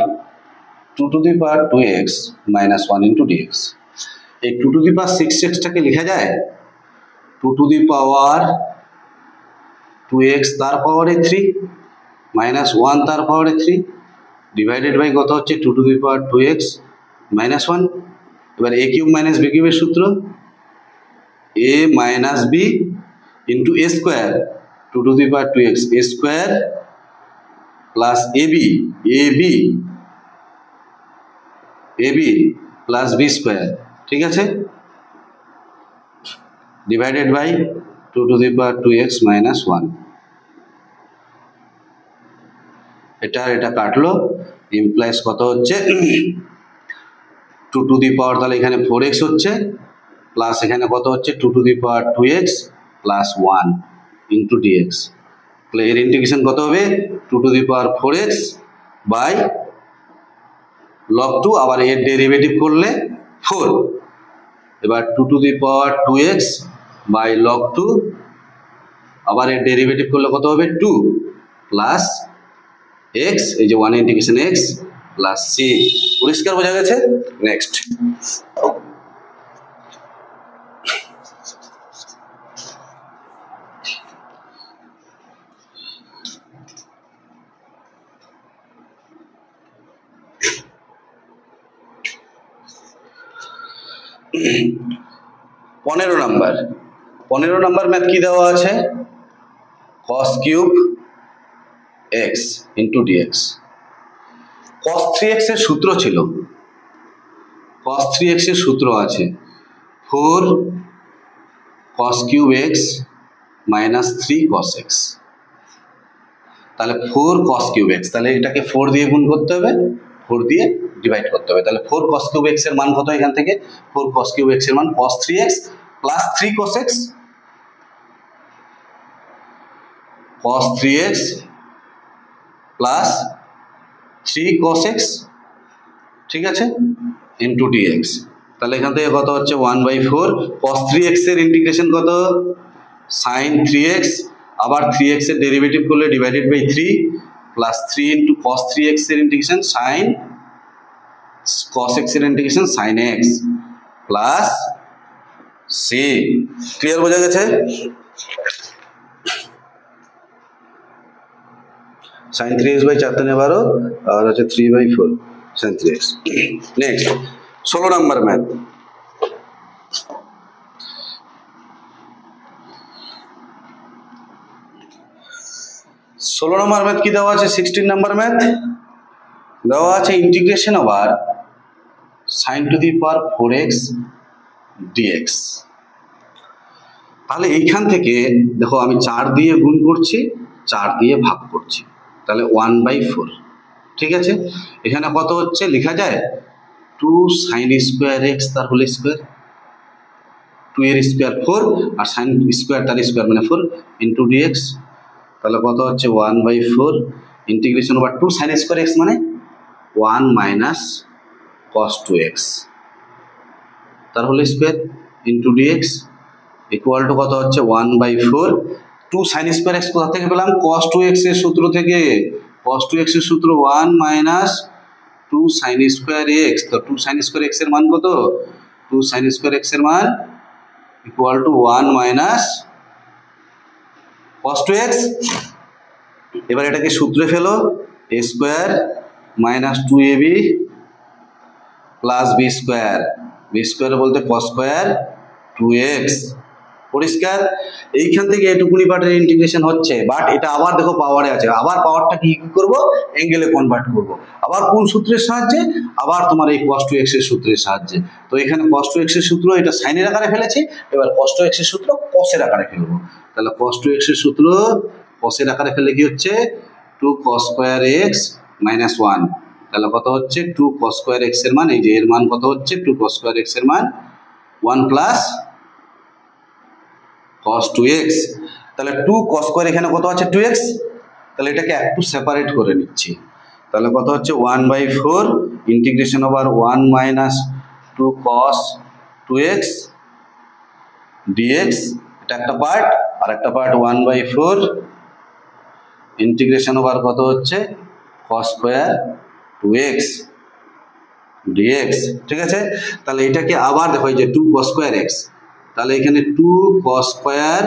2 to the power 2x minus 1 into dx। এই 2 to the power 6x টাকে লেখা যায় 2 to the power 2x তার পাওয়ারে 3 minus 1 তার পাওয়ারে 3 ডিভাইডেড বাই কত হচ্ছে 2 to the power 2x minus 1। এবার a কিউব মাইনাস b কিউবের সূত্র a minus b into a square 2 to the power 2x a square plus ab plus b square, ঠিক আছে, divided by 2 to the power 2x minus 1। এটা কাটলো, ইমপ্লাইজ কত হচ্ছে 2 to the power, তাহলে এখানে 4x হচ্ছে প্লাস এখানে কত হচ্ছে 2 to the power 2x plus 1 into dx। তাহলে এর ইন্টিগ্রেশন কত হবে 2 to the power 4x by log 2, আবার এর ডেরিভেটিভ করলে 4। এবার 2 to the power 2x by log 2, আবার এর ডেরিভেটিভ করলে কত হবে 2 প্লাস x, এই যে 1 ইন্টিগ্রেশন x প্লাস c। পরিষ্কার বোঝা গেছে? নেক্সট, পনেরো নাম্বার ম্যাথ কি দেওয়া আছে, cos cube x into dx। cos 3x এর সূত্র ছিল, cos 3x এর সূত্র আছে 4 cos cube x minus 3 cos x। তাহলে 4 cos কিউব x, তাহলে এটাকে 4 দিয়ে গুণ করতে হবে, 4 দিয়ে ডিভাইড করতে হবে। তাহলে 4 cos কিউব x এর মান কত, এখান থেকে 4 cos কিউব x এর মান cos 3x plus 3 cos x, cos 3x plus 3 cos x, ঠিক আছে, ইন্টু dx। তাহলে এখান থেকে কত হচ্ছে 1/4 cos 3x এর ইন্টিগ্রেশন কত sin 3x, আবার 3x এর ডেরিভেটিভ করলে divided by 3 plus 3 into cos 3x এর ইন্টিগ্রেশন sin cos x এর integration sin x plus c। Clear বোঝা গেছে? sin 3x বাই 4 × 12 আর হচ্ছে 3/4 sin 3x। Next 16 number math, কি দেওয়া আছে, 16 নাম্বার ম্যাথ দেওয়া আছে ইন্টিগ্রেশন আবার sin to the power 4x dx। তাহলে এইখান থেকে দেখো আমি 4 দিয়ে গুণ করছি, 4 দিয়ে ভাগ করছি, তাহলে 1/4, ঠিক আছে। এখানে কত হচ্ছে লেখা যায় 2 sin স্কয়ার x তার হোল স্কয়ার, 2 এর স্কয়ার 4 আর sin স্কয়ার তার স্কয়ার মানে 4 ইন্টু dx। তাহলে কত হচ্ছে 1/4 integration over 2 sin square x মানে 1 মাইনাস cos 2x তার whole square into dx equal to কত হচ্ছে 1/4 2 sin স্কয়ার x কোথা থেকে পেলাম, cos 2x এর সূত্র থেকে। cos 2x এর সূত্র 1 মাইনাস 2 sin স্কয়ার x। তো 2 sin স্কয়ার x এর মান কত, 2 sin স্কয়ার x এর মান equal to 1 minus cos 2x। এবার এটাকে সূত্রে ফেলো, a square minus 2ab plus b square, b square বলতে cos স্কয়ার 2x। পরিষ্কার? এইখান থেকে এটুকুনি পার্টের ইন্টিগ্রেশন হচ্ছে, বাট এটা আবার দেখো পাওয়ারে আছে, আবার পাওয়ারটা কি করব, অ্যাঙ্গেলে কনভার্ট করব। আবার কোন সূত্রের সাহায্যে, আবার তোমার এই cos 2x এর সূত্রের সাহায্যে। তো এখানে cos 2x এর সূত্র এটা সাইনের আকারে ফেলেছি, এবার cos 2x এর সূত্র cos এর আকারে ফেলবো। তাহলে cos 2x এর সূত্র cos এর আকারে ফেলে কি হচ্ছে 2 cos স্কয়ার x মাইনাস 1। তাহলে কত হচ্ছে 2 cos স্কয়ার x এর মান, এই যে এর মান কত হচ্ছে 2 cos স্কয়ার x এর মান 1 প্লাস cos 2x, তাহলে 2 cos স্কয়ার এখানে কত আছে 2x, তাহলে এটাকে একটু সেপারেট করে নিচ্ছি, তাহলে কত হচ্ছে 1/4 integration over 1 minus 2 cos 2x dx, এটা একটা পার্ট, আর একটা পার্ট 1/4 ইন্টিগ্রেশন ওভার কত হচ্ছে cos স্কয়ার 2x dx, ঠিক আছে। তাহলে এটাকে আবার দেখো এই যে 2 cos স্কয়ার x, তাহলে এখানে 2 cos স্কয়ার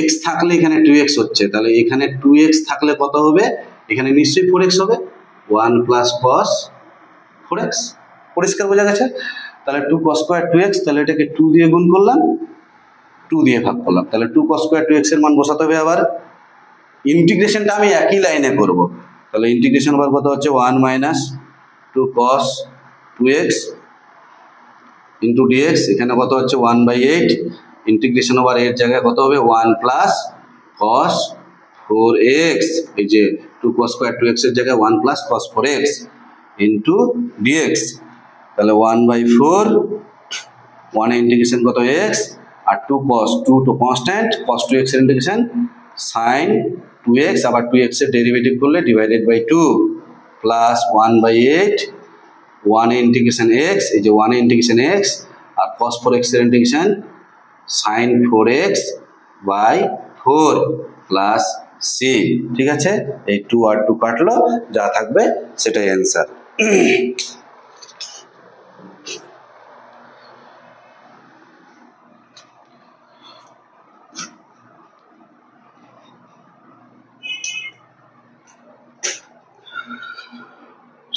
x থাকলে এখানে 2x হচ্ছে, তাহলে এখানে 2x থাকলে কত হবে, এখানে নিশ্চয়ই 4x হবে, 1 প্লাস cos 4x, পরিষ্কার বোঝা গেছে। তাহলে 2 cos স্কয়ার 2x, তাহলে এটাকে 2 দিয়ে গুণ করলাম, 2 দিয়ে ভাগ করলাম, তাহলে 2 cos স্কয়ার 2x এর মান বসাতে হবে। আবার ইন্টিগ্রেশনটা আমি একই লাইনে করব, তাহলে ইন্টিগ্রেশন ওভার কত হচ্ছে 1 minus 2 cos 2x into dx, এখানে কত হচ্ছে 1/8 ইন্টিগ্রেশন ওভার এর জায়গায় কত হবে 1 প্লাস cos 4x, এই যে 2 cos স্কয়ার 2x এর জায়গায় 1 plus cos 4x into dx, তাহলে 1/4 1 এর ইন্টিগ্রেশন কত x, আর 2 cos 2 তো কনস্ট্যান্ট, cos 2x এর ইন্টিগ্রেশন sin 2x, আবার 2x এর ডেরিভেটিভ করলে ডিভাইডেড বাই 2 প্লাস 1/8 1 এর ইন্টিগ্রেশন x, এই যে 1 এর ইন্টিগ্রেশন x, আর cos 4x এর integration sin 4x by 4 plus c, ঠিক আছে। এই 2 আর 2 কাটলো, যা থাকবে সেটাই অ্যান্সার।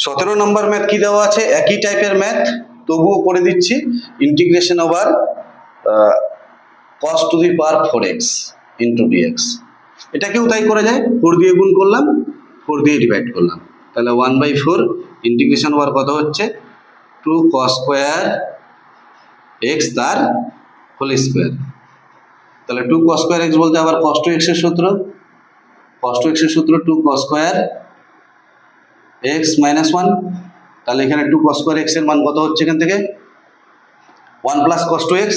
সতেরো নম্বর ম্যাথ কি দেওয়া আছে, একই টাইপের ম্যাথ, তবুও করে দিচ্ছি, integration over cos two the power 4x into dx, এটাকেও তাই করা যায়, 4 দিয়ে গুণ করলাম, 4 দিয়ে ডিভাইড করলাম, তাহলে 1/4 ইন্টিগ্রেশন ওভার কত হচ্ছে 2 cos স্কয়ার x তার হোল স্কয়ার, তাহলে 2 cos স্কয়ার x বলতে আবার cos 2x এর সূত্র, cos 2x এর সূত্র 2 cos স্কয়ার x মাইনাস 1, তাহলে এখানে 2 cos স্কয়ার x এর মান কত হচ্ছে এখান থেকে 1 প্লাস cos 2x,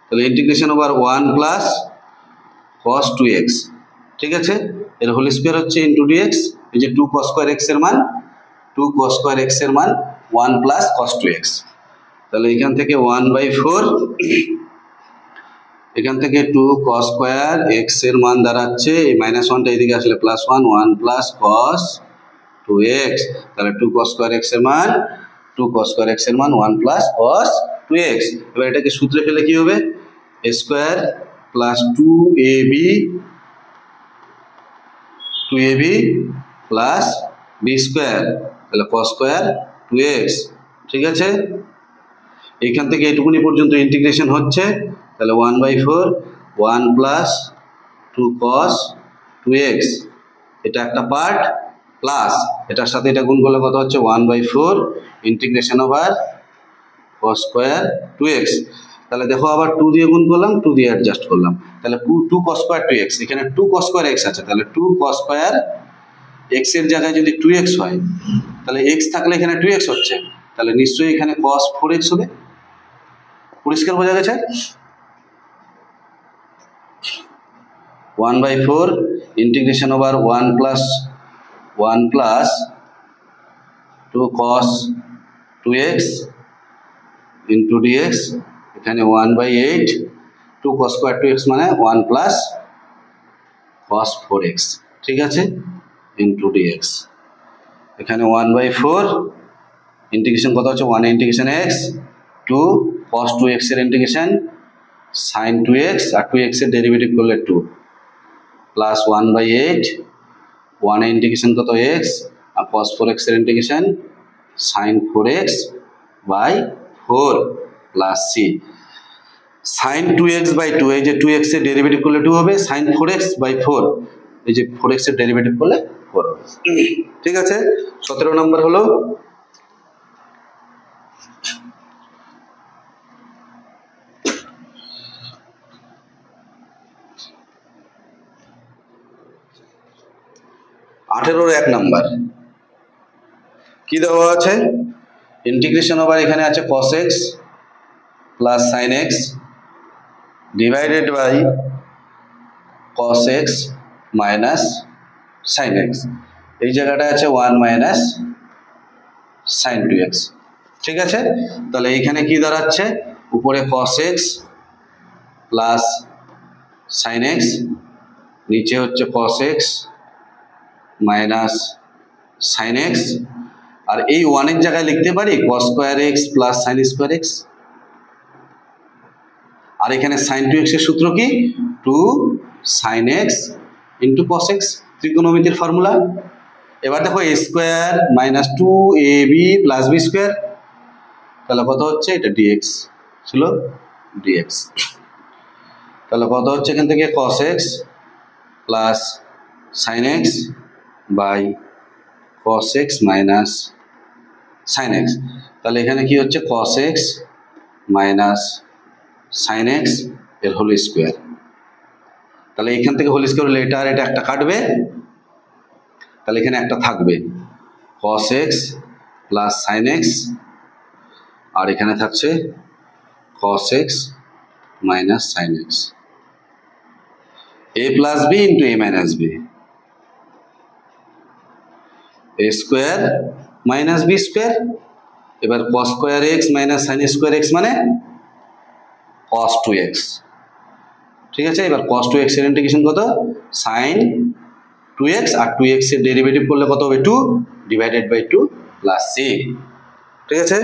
তাহলে integration over 1 plus cos 2x, ঠিক আছে, এর হোল স্কয়ার হচ্ছে ইন্টু dx, এই যে 2 cos স্কয়ার x এর মান 2 cos স্কয়ার x এর মান 1 প্লাস cos 2x, তাহলে এখান থেকে 1/4, এখান থেকে 2 cos স্কয়ার x এর মান দাঁড়াচ্ছে, এই মাইনাস 1টা এদিকে আসলে প্লাস 1, 1 প্লাস cos 2x, তাহলে 2 cos স্কয়ার x এর মান 2 cos স্কয়ার x এর মান 1 প্লাস cos 2x, এবার এটাকে সূত্রে ফেলে কি হবে a square plus 2ab plus b square, তাহলে cos স্কয়ার 2x, ঠিক আছে। এইখান থেকে এইটুকুনি পর্যন্ত ইন্টিগ্রেশন হচ্ছে, তাহলে 1/4 1 প্লাস 2 cos 2x, এটা একটা পার্ট, প্লাস এটার সাথে এটা গুণ করলে কত হচ্ছে 1/4 integration over cos square 2x, তাহলে দেখো আবার 2 দিয়ে গুণ করলাম, 2 দিয়ে অ্যাডজাস্ট করলাম, তাহলে 2 cos স্কয়ার 2x, এখানে 2 cos স্কয়ার x আছে, তাহলে 2 cos স্কয়ার x এর জায়গায় যদি 2x হয়, তাহলে x থাকলে এখানে 2x হচ্ছে, তাহলে নিশ্চয়ই এখানে cos 4x হবে, পরিষ্কার বোঝা গেছে। 1/4 integration over 1 plus 2 cos 2x into dx, এখানে 1/8 2 cos স্কয়ার 2x মানে 1 প্লাস cos 4x, ঠিক আছে, ইন্টু dx, এখানে 1/4 ইন্টিগ্রেশন কত হচ্ছে 1 ইন্টিগ্রেশন x 2 cos 2x এর ইন্টিগ্রেশন sin 2x, আর 2x এর ডেরিভেটিভ করলে 2 প্লাস 1/8 1 এর ইন্টিগ্রেশন কত x, আর cos 4x এর integration sin 4x by 4 plus c, sin 2x by 2, এই যে 2x এর ডেরিভেটিভ করলে 2 হবে, sin 4x বাই 4, এই যে 4x এর ডেরিভেটিভ করলে 4 হবে, ঠিক আছে। 17 নম্বর হলো আঠেরোর 1 নাম্বার কি দেওয়া আছে, ইন্টিগ্রেশন ওভার এখানে আছে cos x plus sin x divided by cos x minus sin x, এই জায়গাটা আছে 1 মাইনাস sin 2x। ঠিক আছে, তাহলে এইখানে কি দাঁড়াচ্ছে, উপরে cos x plus sin x, নিচে হচ্ছে cos x minus sin x, আর এই 1 এর জায়গায় লিখতে পারি cos square x plus sin square x। আর এখানে sin 2x এর সূত্র কি, 2 sin x into cos x, ত্রিকোণমিতির ফর্মুলা। এবার দেখো a square minus 2ab plus b square, তাহলে কত হচ্ছে, এটা dx ছিল dx, তাহলে কত হচ্ছে এখান থেকে cos x plus sin x by cos x minus sin x, তাহলে এখানে কি হচ্ছে cos x minus sin x এর হোল স্কয়ার। তাহলে এখান থেকে হোল স্কয়ার হলে এটা আর এটা একটা কাটবে, তাহলে এখানে একটা থাকবে cos x plus sin x, আর এখানে থাকছে cos x minus sin x, a plus b into a minus b, a square minus b square. এবার cos square x minus sin square x মানে cos 2x। ঠিক আছে, এবার cos 2x এর ইন্টিগ্রেশন কত, sin 2x, আর 2x এর ডেরিভেটিভ করলে কত হবে, 2 ডিভাইডেড বাই 2 প্লাস c। ঠিক আছে,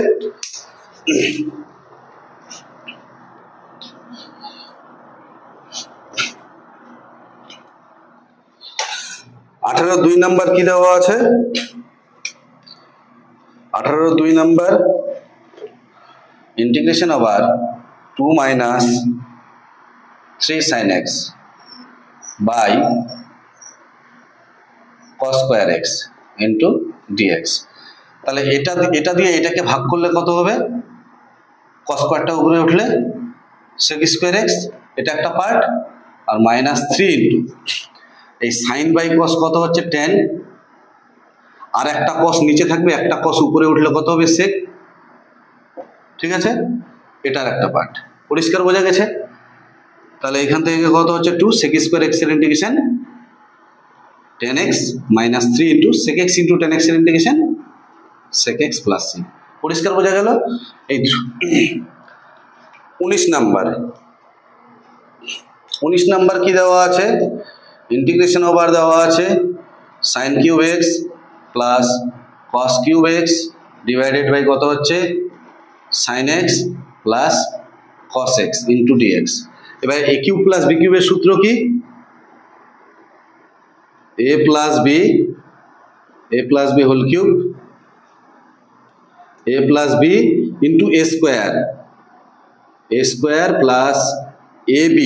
আঠারো 2 নাম্বার কি দেওয়া আছে, 18 2 number integration over 2 minus 3 sin x by cos square x into dx। তাহলে এটা দিয়ে এটাকে ভাগ করলে কত হবে, cos স্কয়ারটা উপরে উঠলে sec স্কয়ার x, এটা একটা পার্ট, আর মাইনাস 3 ইন্টু এই sin বাই cos কত হচ্ছে 10, আর একটা cos নিচে থাকবে, একটা cos উপরে উঠলে কত হবে sec। ঠিক আছে, এটার একটা পার্ট, পরিষ্কার বোঝা গেছে। তাহলে এখান থেকে কত হচ্ছে 2 sec স্কয়ার x এর integration 10x minus 3 into sec x into 10x এর integration sec x plus c। পরিষ্কার বোঝা গেল। এই 19 নাম্বার কি দেওয়া আছে, ইন্টিগ্রেশন ওভার দেওয়া আছে sin cube x plus cos cube x divided by কত হচ্ছে sin x plus cos x into dx। এবার a কিউব প্লাস b কিউবের সূত্র কি, a plus b whole cube, a plus b into a square plus ab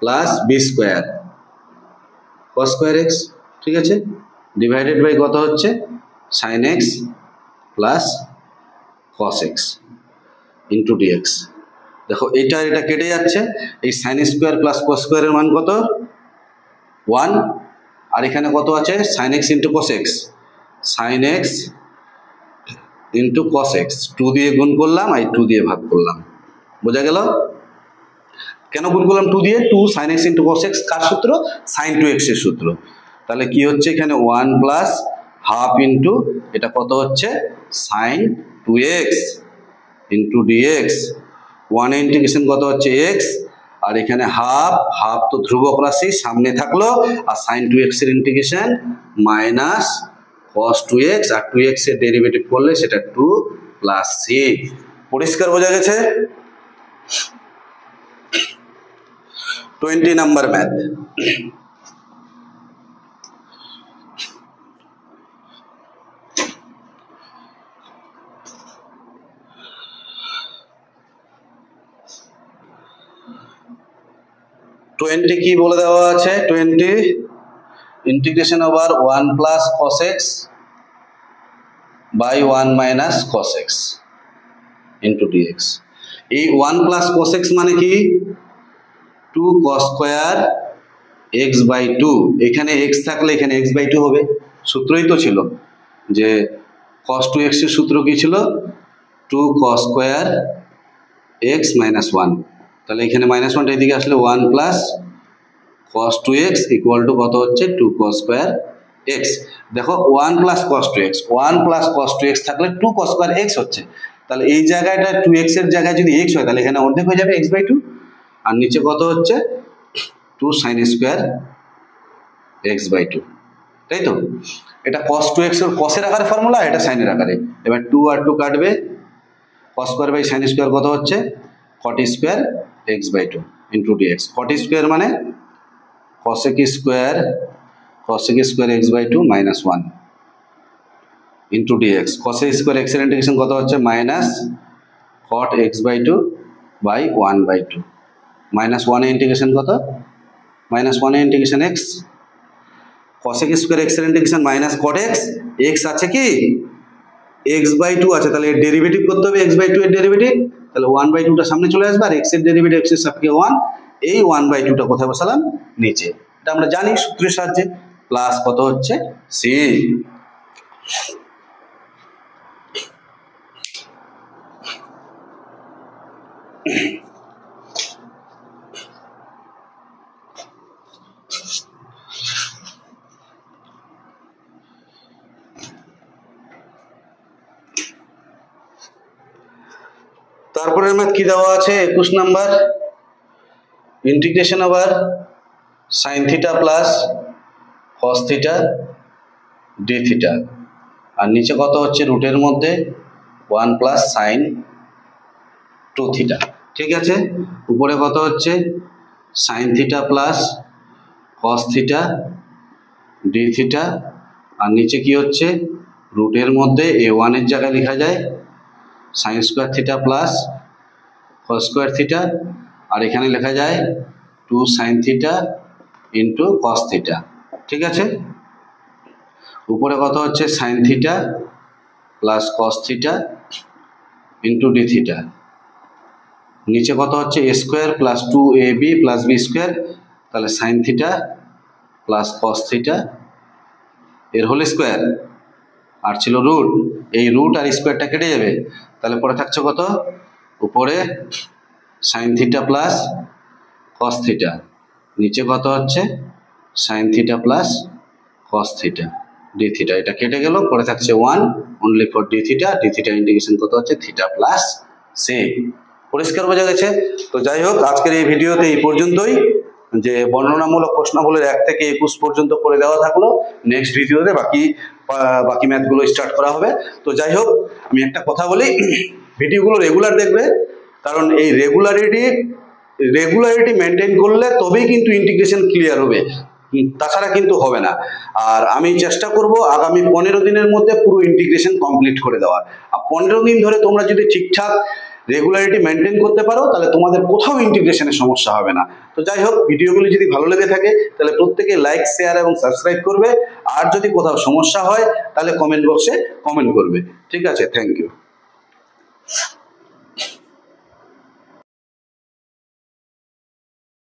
plus b square cos square x। ঠিক আছে, ডিভাইডেড বাই কত হচ্ছে sin x plus cos x into dx। দেখো এটা কেটে যাচ্ছে, এই sin স্কোয়ার প্লাস cos স্কোয়ারের মান কত 1, আর এখানে কত আছে sin x into cos x, sin x into cos x, 2 দিয়ে গুণ করলাম আর 2 দিয়ে ভাগ করলাম। বোঝা গেল কেন গুণ করলাম 2 দিয়ে, 2 sin x into cos x কার সূত্র, sin 2x এর সূত্র। তাহলে কি হচ্ছে এখানে 1 প্লাস হাফ ইন্টু এটা কত হচ্ছে sin 2x into dx, 1 integration কত হচ্ছে x, আর এখানে হাফ তো ধ্রুবক রাশি সামনে থাকলো, আর sin 2x এর ইন্টিগ্রেশন মাইনাস cos 2x, আর 2x এর ডেরিভেটিভ করলে সেটা 2 প্লাস c। পরিষ্কার বোঝা গেছে। 20 নাম্বার ম্যাথ, কি বলে দেওয়া আছে, 20 integration over 1 plus cos x by 1 minus cos x into dx। এই 1 প্লাস cos x মানে কি 2 cos স্কয়ার x বাই 2, এখানে x থাকলে এখানে x বাই 2 হবে, সূত্রই তো ছিল যে cos 2x এর সূত্র কি ছিল 2 cos স্কোয়ার x মাইনাস 1, তাহলে এখানে মাইনাস 1টা এদিকে আসলে 1 plus cos 2x equal to কত হচ্ছে 2 cos স্কোয়ার x। দেখো 1 plus cos 2x, 1 plus cos 2x থাকলে 2 cos স্কোয়ার x হচ্ছে, তাহলে এই জায়গাটা 2x এর জায়গায় যদি x হয় তাহলে এখানে অর্ধেক হয়ে যাবে x/2, আর নিচে কত হচ্ছে 2 sin স্কোয়ার x/2, তাই তো? এটা cos 2x এর cos-এর আকারে ফর্মুলা, এটা sin-এর আকারে। এবার 2 আর 2 কাটবে, cos square by sin square কত হচ্ছে cot square x/2 into dx। cot square মানে cosec square x/2 minus 1 into dx। cosec square x এর ইন্টিগ্রেশন কত হচ্ছে minus cot x/2 by 1/2, minus 1 এর ইন্টিগ্রেশন কত মাইনাস 1 এর integration x, cosec square x এর integration minus cot x, x আছে কি x/2 আছে, তাহলে এর ডেরিভেটিভ করতে হবে x/2 এর ডেরিভেটিভ, তাহলে 1/2টা সামনে চলে আসবে আর x এর ডেরিভেটিভ x এর সাপেক্ষে 1, এই 1/2টা কোথায় বসালাম নিচে, এটা আমরা জানি সূত্রের সাহায্যে। প্লাস কত হচ্ছে c। তারপরে আমার কি দেওয়া আছে 21 number, integration over sin theta plus cos theta d theta, আর নিচে কত হচ্ছে রুটের মধ্যে 1 প্লাস sin 2 থিটা, ঠিক আছে? উপরে কত হচ্ছে sin theta plus cos theta d theta, আর নিচে কি হচ্ছে রুটের মধ্যে a1 এর জায়গায় লেখা যায় sin square theta plus cos square theta, আর এখানে লেখা যায় 2 sin theta into cos theta, ঠিক আছে? উপরে কত হচ্ছে sin theta plus cos theta into d theta, নিচে কত হচ্ছে a square plus 2ab plus b square, তাহলে sin theta plus cos theta এর হোল স্কোয়ার, আর ছিল রুট, এই রুট আর স্কোয়ারটা কেটে যাবে, তাহলে পরে থাকছে কত উপরে sin theta plus cos theta, নিচে কত হচ্ছে sin theta plus cos theta d theta, এটা কেটে গেল, পরে থাকছে 1 only for d theta, d theta integration কত হচ্ছে থিটা প্লাস c। পরিষ্কার বোঝা গেছে? তো যাই হোক আজকের এই ভিডিওতে এই পর্যন্তই, যে বর্ণনামূলক প্রশ্নগুলোর 1 থেকে 21 পর্যন্ত করে দেওয়া থাকলো, নেক্সট ভিডিওতে বাকি ম্যাথগুলো স্টার্ট করা হবে। তো যাই হোক আমি একটা কথা বলি, ভিডিওগুলো রেগুলার দেখবে, কারণ এই রেগুলারিটি মেনটেন করলে তবেই কিন্তু ইন্টিগ্রেশন ক্লিয়ার হবে, তাছাড়া কিন্তু হবে না। আর আমি চেষ্টা করব আগামী 15 দিনের মধ্যে পুরো ইন্টিগ্রেশন কমপ্লিট করে দেওয়ার, আর 15 দিন ধরে তোমরা যদি ঠিকঠাক রেগুলারিটি মেনটেন করতে পারো তাহলে তোমাদের কোথাও ইন্টিগ্রেশনের সমস্যা হবে না। তো যাই হোক ভিডিওগুলি যদি ভালো লেগে থাকে তাহলে প্রত্যেকে লাইক শেয়ার এবং সাবস্ক্রাইব করবে, আর যদি কোথাও সমস্যা হয় তাহলে কমেন্ট বক্সে কমেন্ট করবে, ঠিক আছে? Thank you.